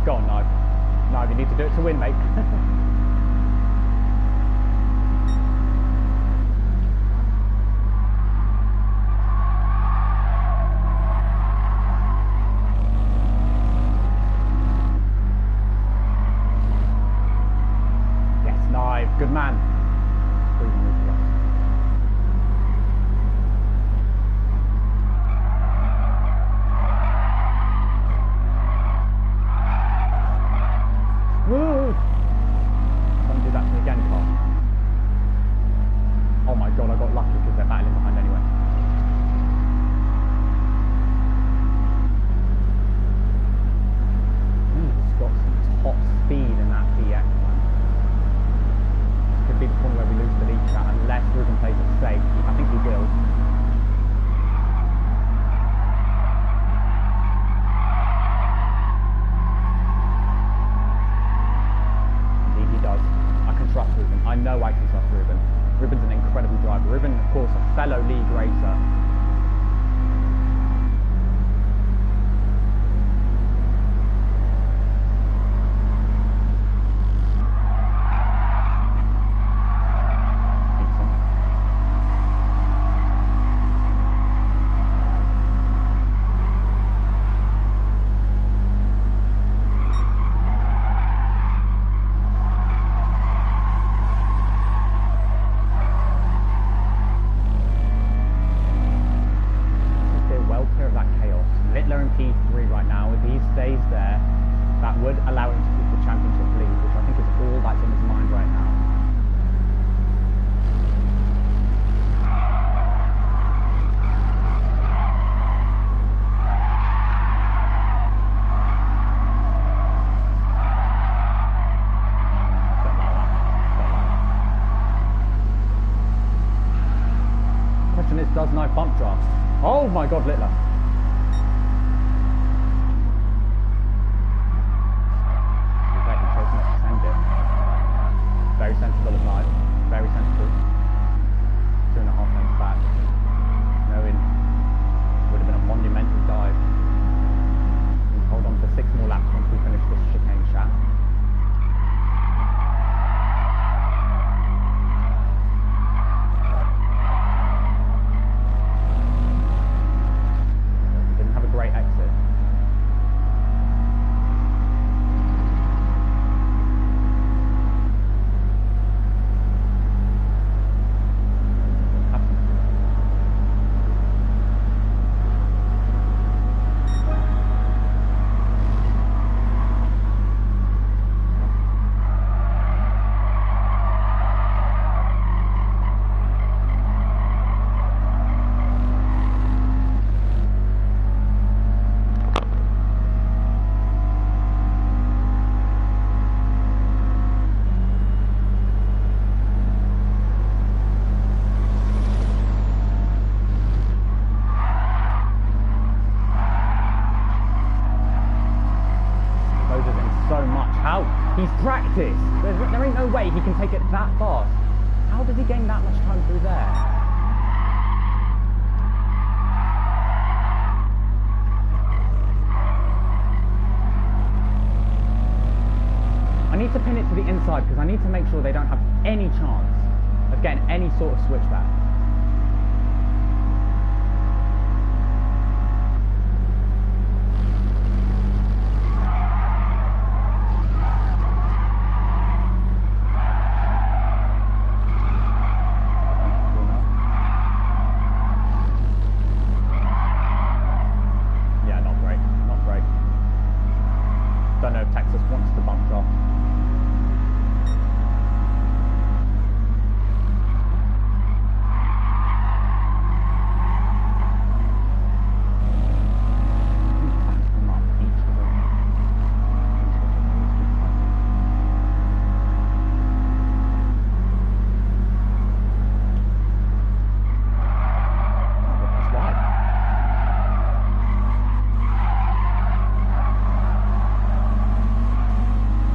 Go on, Knife. Knife, you need to do it to win, mate. Yes, Knife. Good man. Don't do that to me again, Carl. Oh my god, I got lucky because they're battling behind anyway. He's got some top speed in that DX, man. This could be the point where we lose the lead chat unless Ruben plays it safe. I think he will. Trust Ruben. I know I can trust Ruben. Ruben's an incredible driver. Ruben, of course, a fellow league racer. P3 right now. If he stays there, that would allow him to keep the championship lead, which I think is all that's in his mind right now. Question is, does Knife bump draft? Oh my god, Littler. Very sensible of Knife, very sensible. 2.5 lengths back. Knowing would have been a monumental dive. He's holding so much. How? He's practiced. There ain't no way he can take it that fast. How does he gain that much time through there? I need to pin it to the inside because I need to make sure they don't have any chance of getting any sort of switchback. Yeah, not great, not great. Don't know if Texas wants to bump off.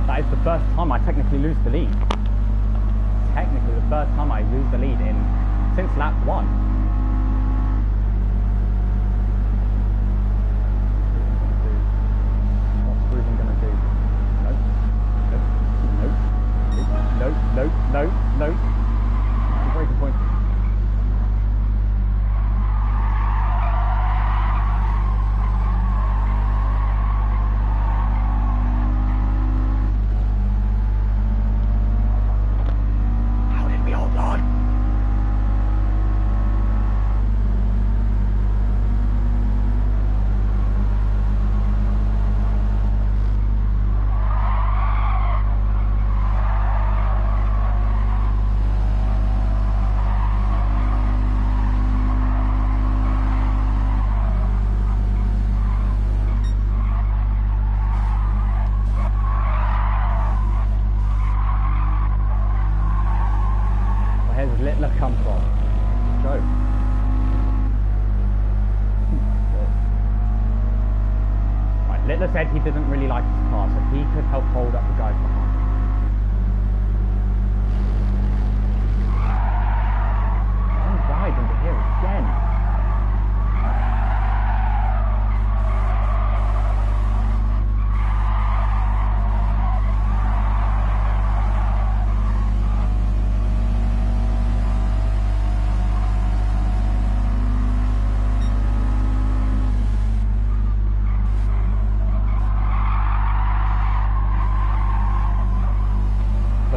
That is the first time I technically lose the lead. Technically the first time I lose the lead since lap 1. What's Cruising gonna do? Nope. Nope. Nope. Nope. Nope. Nope. The breaking point. Where's Littler come from? Joe. Right, Littler said he didn't really like his car, so he could help hold up the guys behind. Don't ride into here again.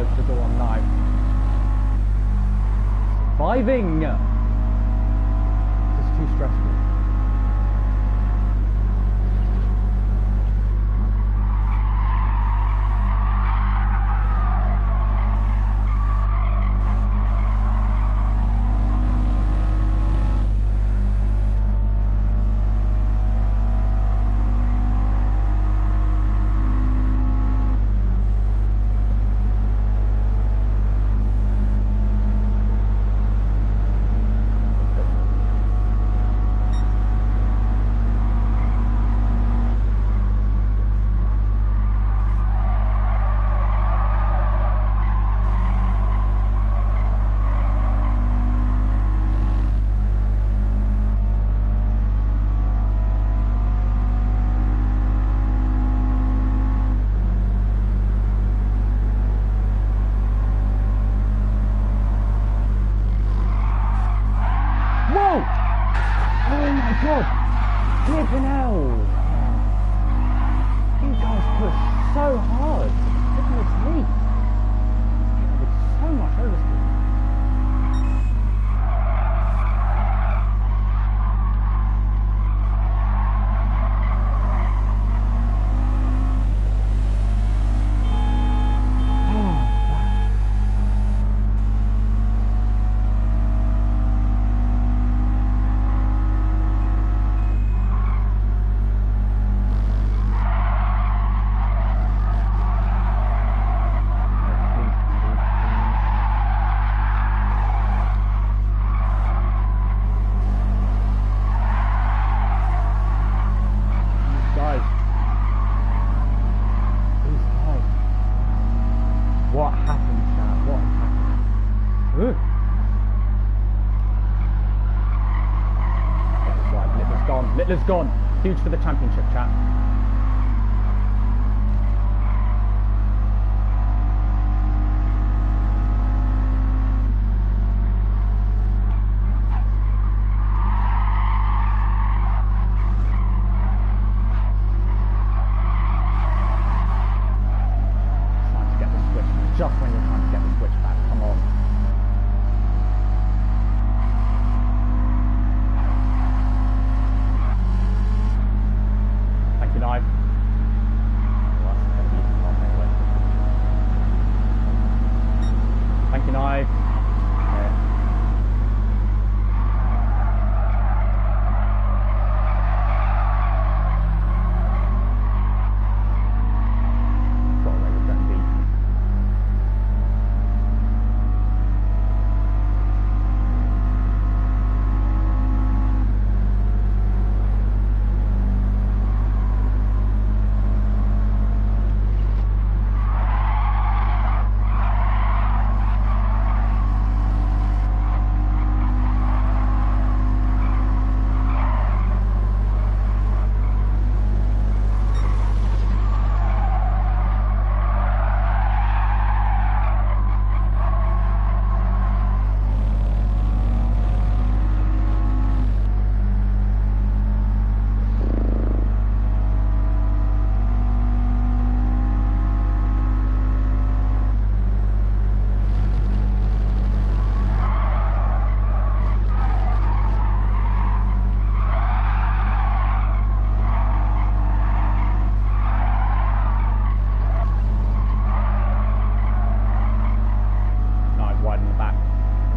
To go on live. Surviving! This is too stressful. Littler's gone. Huge for the championship, chat. Trying to get the switch. Just when you're trying to get the switch back. Come on. Thank you, Knife. Thank you, Knife.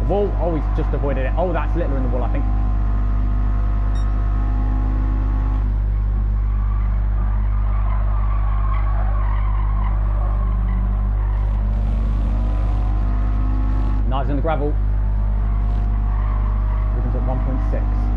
Wall, oh, he's just avoided it. Oh, that's Littler in the wall, I think. Knives in the gravel. Wiggins at 1.6.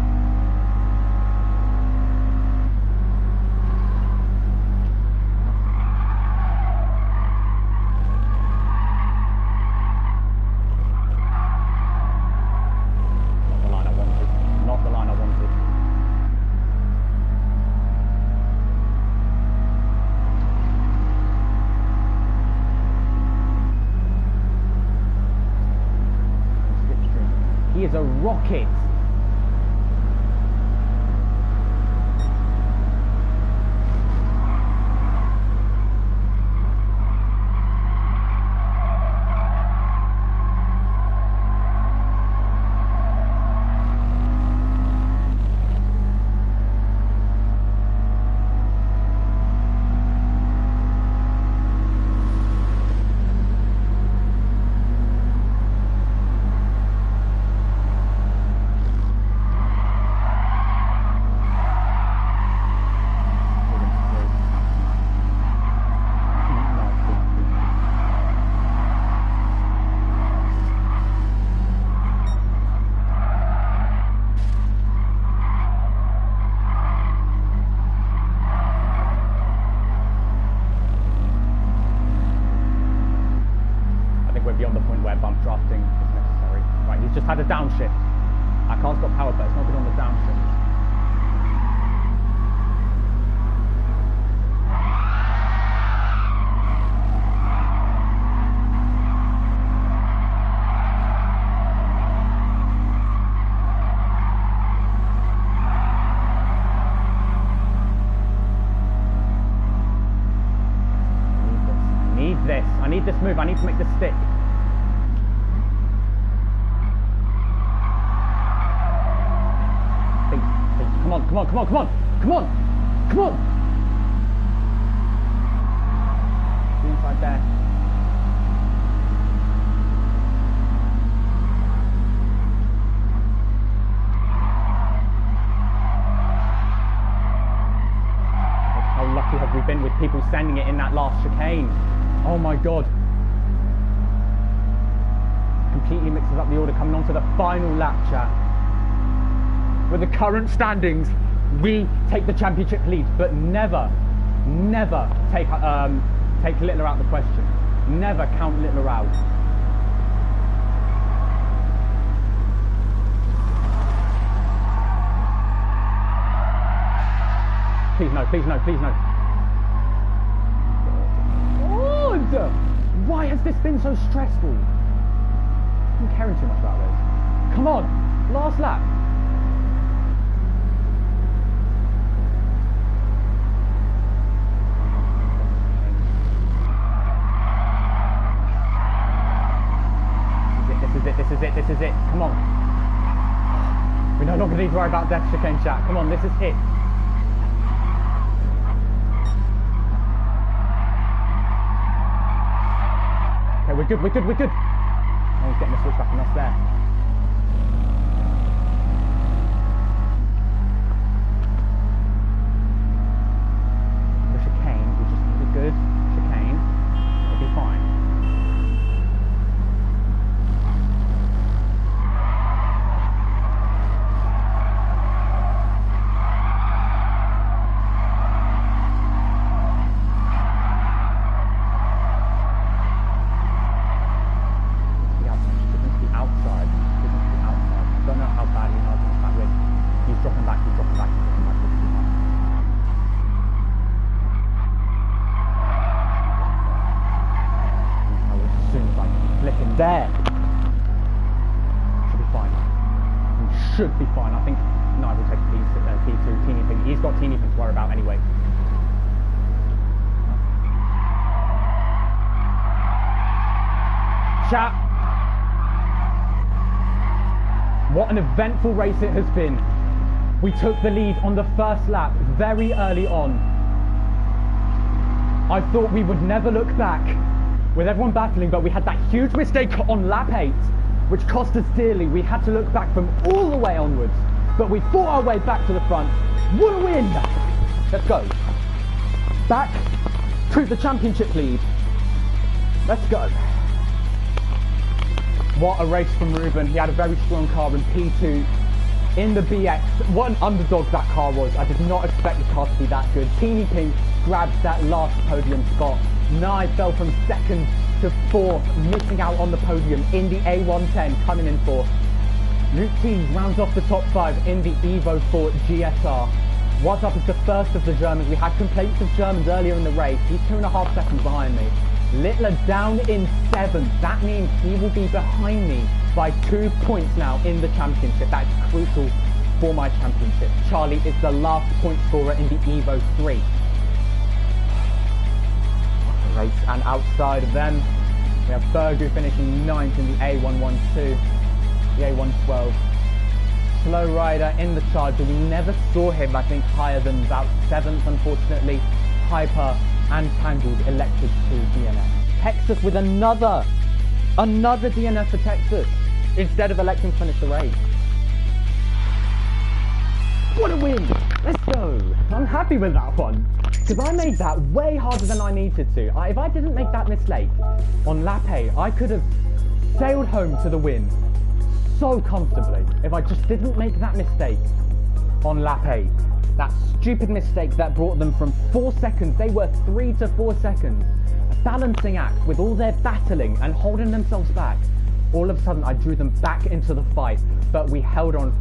He is a rocket. Beyond the point where bump drafting is necessary. Right, he's just had a downshift. Our car's got power, but it's not good on the downshift. I need this move. I need to make this stick. Come on, come on, come on, come on, come on, come on. Be inside there. How lucky have we been with people sending it in that last chicane? Oh my God. Completely mixes up the order coming on to the final lap, chat. With the current standings, we take the championship lead, but never take Littler out of the question. Never count Littler out. Please no, please no, please no. God! Why has this been so stressful? I'm caring too much about this. Come on, last lap. This is it, this is it. Come on. We no longer need to worry about death chicane, chat. Come on, this is it. Okay, we're good, we're good, we're good. Oh, he's getting the switch back on us there. The chicane, we just need a good chicane. It'll be fine. There. Should be fine. We should be fine. I think. No, we'll take P2. Teeny thing. He's got teeny thing to worry about anyway. Chat. What an eventful race it has been. We took the lead on the first lap very early on. I thought we would never look back with everyone battling, but we had that huge mistake on lap 8, which cost us dearly. We had to look back from all the way onwards, but we fought our way back to the front. What a win! Let's go. Back to the championship lead. Let's go. What a race from Ruben. He had a very strong car in P2 in the BX. What an underdog that car was. I did not expect the car to be that good. Teeny Pink grabbed that last podium spot. Nye fell from 2nd to 4th, missing out on the podium in the A110, coming in 4th. Luke T rounds off the top 5 in the Evo 4 GSR. What's up is the first of the Germans. We had complaints of Germans earlier in the race. He's 2.5 seconds behind me. Littler down in 7th. That means he will be behind me by 2 points now in the championship. That's crucial for my championship. Charlie is the last point scorer in the Evo 3. Race, and outside of them we have Fergu finishing 9th in the A112, the A112. Slow Rider in the Charger. We never saw him, I think, higher than about 7th, unfortunately. Hyper and Tangled elected to DNF. Texas with another DNF for Texas instead of electing to finish the race. What a win! Let's go! I'm happy with that one. Because I made that way harder than I needed to. If I didn't make that mistake on lap 8, I could have sailed home to the win so comfortably. If I just didn't make that mistake on lap 8. That stupid mistake that brought them from 4 seconds. They were 3 to 4 seconds. A balancing act with all their battling and holding themselves back. All of a sudden I drew them back into the fight. But we held on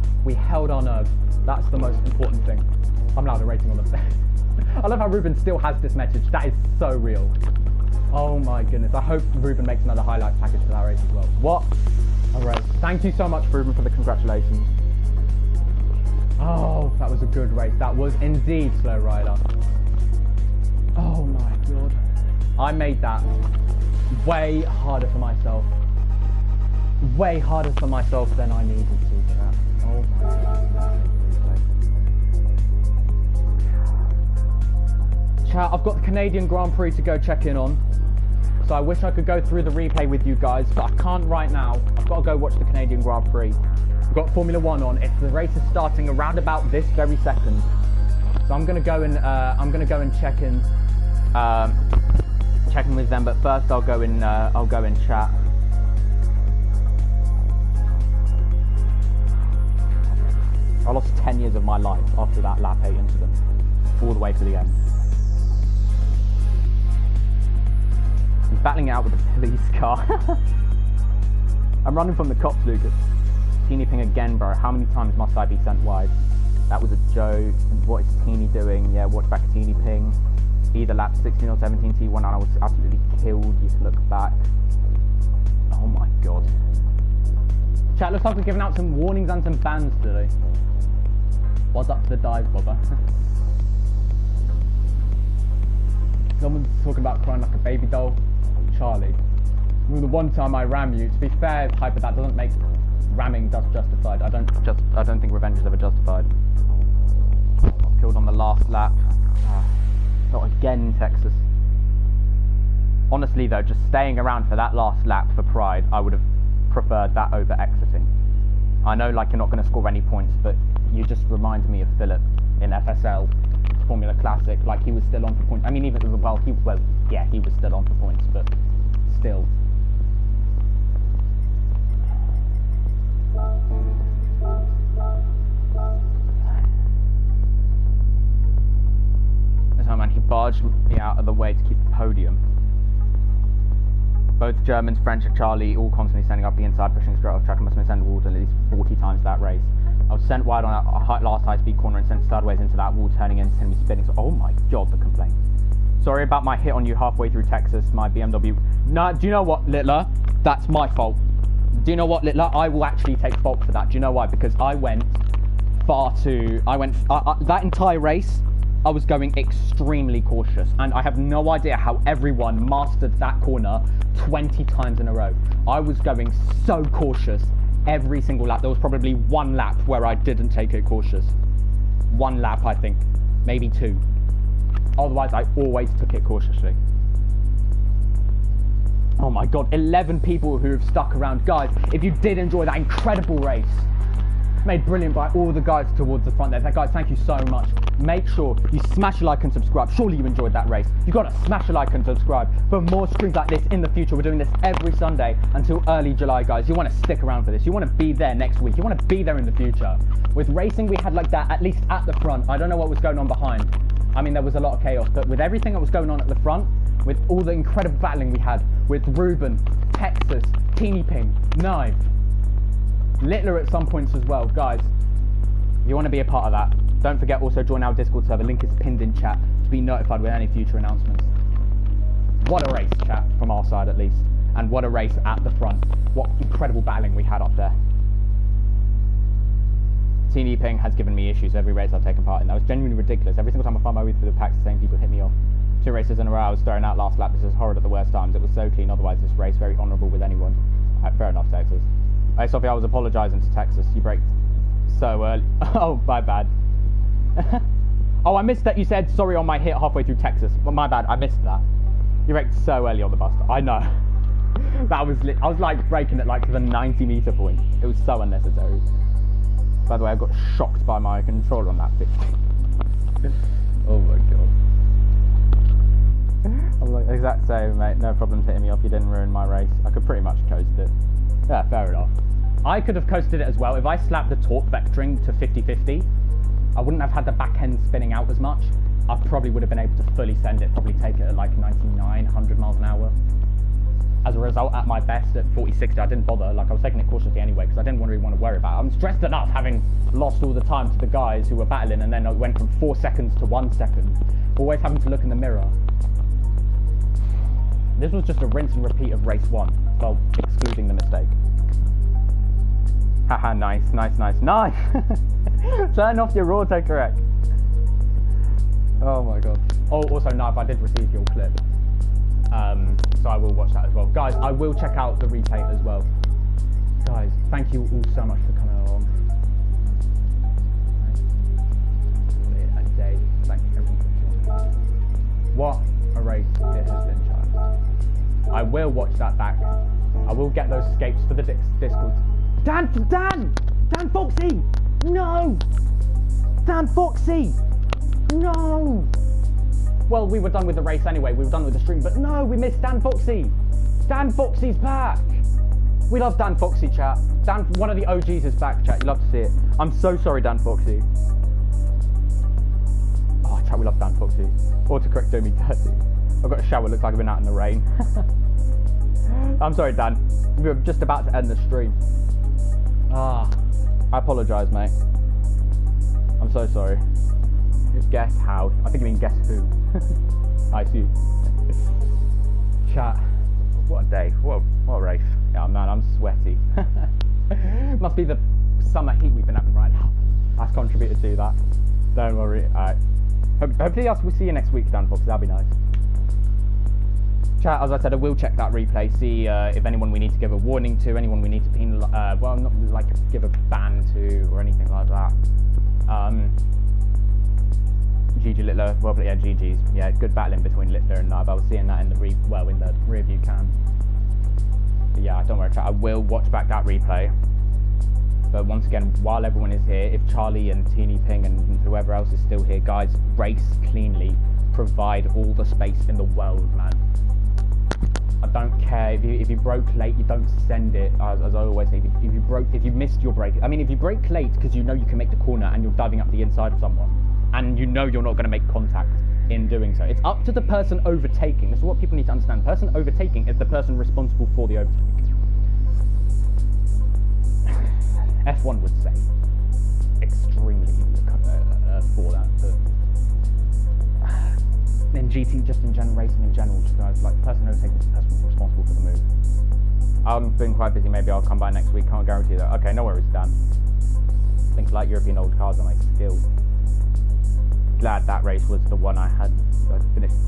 Earth. That's the most important thing. I'm louder rating on the I love how Ruben still has this message. That is so real. Oh my goodness. I hope Ruben makes another highlight package for that race as well. What a race. Thank you so much, Ruben, for the congratulations. Oh, that was a good race. That was indeed Slow Rider. Oh my god. I made that way harder for myself. Way harder for myself than I needed to, chat. Oh my god. Chat, I've got the Canadian Grand Prix to go check in on. So I wish I could go through the replay with you guys, but I can't right now. I've got to go watch the Canadian Grand Prix. We've got Formula 1 on. The race is starting around about this very second. So I'm gonna go and check in with them, but first I'll go in chat. I lost 10 years of my life after that lap 8 incident, all the way to the end. He's battling it out with the police car. I'm running from the cops, Lucas. Teeny Ping again, bro. How many times must I be sent wide? That was a joke. What is Teeny doing? Yeah, watch back Teeny ping. Either lap 16 or 17 T1 and I was absolutely killed. You can look back. Oh my god. Chat, looks like we're giving out some warnings and some bans today. What's up to the dive bobber? Someone's talking about crying like a baby doll. Charlie. Well, the one time I ram you, to be fair, Hyper, that doesn't make ramming justified. I don't think revenge is ever justified. Got killed on the last lap. Not again, Texas. Honestly though, just staying around for that last lap for pride, I would have preferred that over exiting. I know like you're not going to score any points, but you just remind me of Philip in FSL Formula Classic, like he was still on for points. I mean, even yeah, he was still on for points, but still. Oh man, he barged me out of the way to keep the podium. Both Germans, French and Charlie, all constantly standing up the inside, pushing straight off track. I must have been sent walled at least 40 times that race. I was sent wide on that last high-speed corner and sent sideways into that wall, turning in, sending me spinning. So, oh my god, the complaint. Sorry about my hit on you halfway through Texas, my BMW. No, do you know what, Littler? That's my fault. Do you know what, Littler? I will actually take fault for that. Do you know why? Because I went that entire race, I was going extremely cautious, and I have no idea how everyone mastered that corner 20 times in a row. I was going so cautious every single lap. There was probably one lap where I didn't take it cautious. One lap, I think. Maybe two. Otherwise, I always took it cautiously. Oh my god, 11 people who have stuck around. Guys, if you did enjoy that incredible race, made brilliant by all the guys towards the front there. Guys, thank you so much. Make sure you smash a like and subscribe. Surely you enjoyed that race. You've got to smash a like and subscribe for more streams like this in the future. We're doing this every Sunday until early July, guys. You want to stick around for this. You want to be there next week. You want to be there in the future. With racing, we had like that, at least at the front. I don't know what was going on behind. I mean, there was a lot of chaos, but with everything that was going on at the front, with all the incredible battling we had with Ruben, Texas, Teeny Ping, Knife, Littler at some points as well. Guys, if you want to be a part of that, don't forget also join our Discord server. Link is pinned in chat to be notified with any future announcements. What a race, chat, from our side at least. And what a race at the front. What incredible battling we had up there. Teeny Ping has given me issues every race I've taken part in. That was genuinely ridiculous. Every single time I find my way through the packs, the same people hit me off. 2 races in a row, I was throwing out last lap. This is horrid at the worst times. It was so clean, otherwise this race very honourable with anyone. Fair enough, Texas. Hey, Sophie, I was apologising to Texas. You braked so early. Oh, my bad. Oh, I missed that you said sorry on my hit halfway through Texas. Well, my bad, I missed that. You braked so early on the bus. I know. That was I was like braking at like the 90-metre point. It was so unnecessary. By the way, I got shocked by my controller on that 50. Oh my god. I'm like, exact same, mate. No problems hitting me off. You didn't ruin my race. I could pretty much coast it. Yeah, fair enough. I could have coasted it as well. If I slapped the torque vectoring to 50-50, I wouldn't have had the back end spinning out as much. I probably would have been able to fully send it, probably take it at like 99, 100 miles an hour. As a result, at my best, at 40-60, I didn't bother. Like, I was taking it cautiously anyway, because I didn't really want to worry about it. I'm stressed enough having lost all the time to the guys who were battling, and then I went from 4 seconds to 1 second. Always having to look in the mirror. This was just a rinse and repeat of race 1, well, excluding the mistake. Haha, nice. Turn off your autocorrect. Oh my god. Oh, also, Knife, I did receive your clip. So I will watch that as well. Guys, I will check out the replay as well. Guys, thank you all so much for coming along. A day. Thank you everyone for joining. What a race it has been, child. I will watch that back. I will get those escapes for the Discord. Dan Foxy! No! Dan Foxy! No! Well, we were done with the race anyway. We were done with the stream, but no, we missed Dan Foxy. Dan Foxy's back. We love Dan Foxy, chat. Dan, one of the OGs is back, chat. You love to see it. I'm so sorry, Dan Foxy. Oh, chat, we love Dan Foxy. Autocorrect doing me dirty. I've got a shower. Looks like I've been out in the rain. I'm sorry, Dan. We were just about to end the stream. I apologise, mate. I'm so sorry. Guess how? I think you mean guess who. I see. Chat. What a day. What a race. Yeah, man, I'm sweaty. Must be the summer heat we've been having right now. That's contributed to that. Don't worry. Alright. Hopefully we'll see you next week, Dan Fox. That'll be nice. Chat, as I said, I will check that replay, see if anyone we need to give a warning to, anyone we need to penalise, well, not like give a ban to or anything like that. GG Littler, well, but yeah, GG's. Yeah, good battling between Littler and Nib. I was seeing that in the in the rear view cam. But yeah, don't worry, chat. I will watch back that replay. But once again, while everyone is here, if Charlie and Teeny Ping and whoever else is still here, guys, race cleanly. Provide all the space in the world, man. I don't care if you broke late, you don't send it. As I always say, if you missed your break, I mean, if you break late because you know you can make the corner and you're diving up the inside of someone, and you know you're not going to make contact in doing so, it's up to the person overtaking. This is what people need to understand. The person overtaking is the person responsible for the overtake. F1 would say extremely for that. But in GT, just in general, racing in general, guys, like the person overtaking is the person responsible for the move. I've been quite busy. Maybe I'll come by next week. Can't guarantee that. Okay, no worries, Dan. Things like European old cars are my skill. Glad that race was the one I had.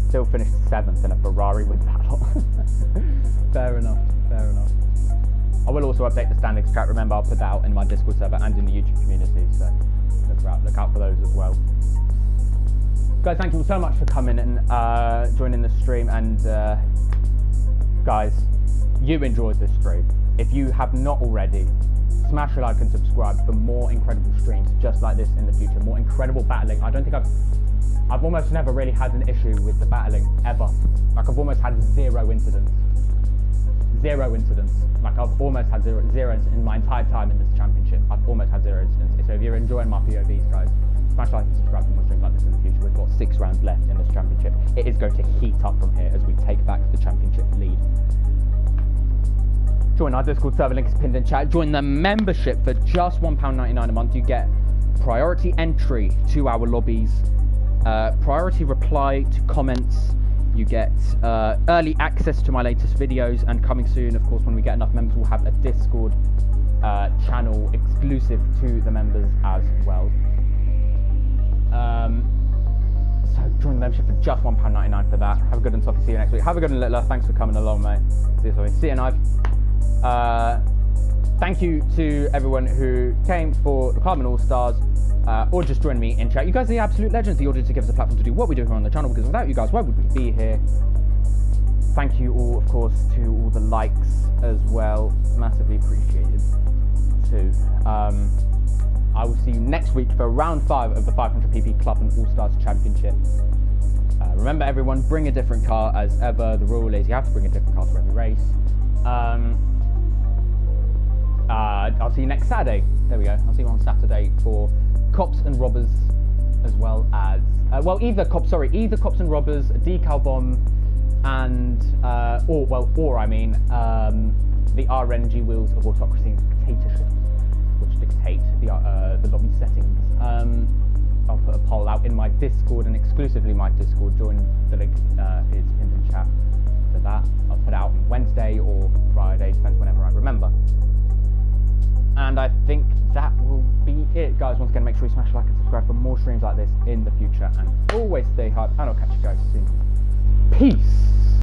Still finished 7th in a Ferrari with that lot. Fair enough. Fair enough. I will also update the standings chat. Remember, I'll put that out in my Discord server and in the YouTube community. So look out for those as well. Guys, thank you so much for coming and joining the stream. And guys, you enjoyed this stream. If you have not already, smash a like and subscribe for more incredible streams just like this in the future. More incredible battling. I don't think I've almost never really had an issue with the battling ever. Like I've almost had zero incidents. Zero incidents. Like I've almost had zero in my entire time in this championship. I've almost had 0 incidents. So if you're enjoying my POVs, guys, smash like and subscribe for more streams like this in the future. We've got 6 rounds left in this championship. It is going to heat up from here as we take back the championship lead. Join our Discord server, link is pinned in chat. Join the membership for just £1.99 a month. You get priority entry to our lobbies, priority reply to comments. You get early access to my latest videos, and coming soon, of course, when we get enough members, we'll have a Discord channel exclusive to the members as well. So join the membership for just £1.99 for that. Have a good one, Sophie. See you next week. Have a good one, Littler. Thanks for coming along, mate. See you, Sophie. See you, Knife. Thank you to everyone who came for the Clubman All-Stars or just joined me in chat. You guys are the absolute legends, the audience to give us a platform to do what we do here on the channel, because without you guys, why would we be here? Thank you all, of course, to all the likes as well. Massively appreciated too. I will see you next week for round 5 of the 500pp Clubman All-Stars Championship. Remember, everyone, bring a different car as ever. The rule is you have to bring a different car for every race. I'll see you next Saturday. There we go. I'll see you on Saturday for Cops and Robbers, as well as either Cops and Robbers, Decal Bomb, and the RNG wheels of autocracy and dictatorship, which dictate the lobby settings. I'll put a poll out in my Discord, and exclusively my Discord. Join the link is pinned in chat for that. I'll put it out on Wednesday or Friday, depends whenever I remember. And I think that will be it, guys. Once again, make sure you smash a like and subscribe for more streams like this in the future. And always stay hyped, and I'll catch you guys soon. Peace!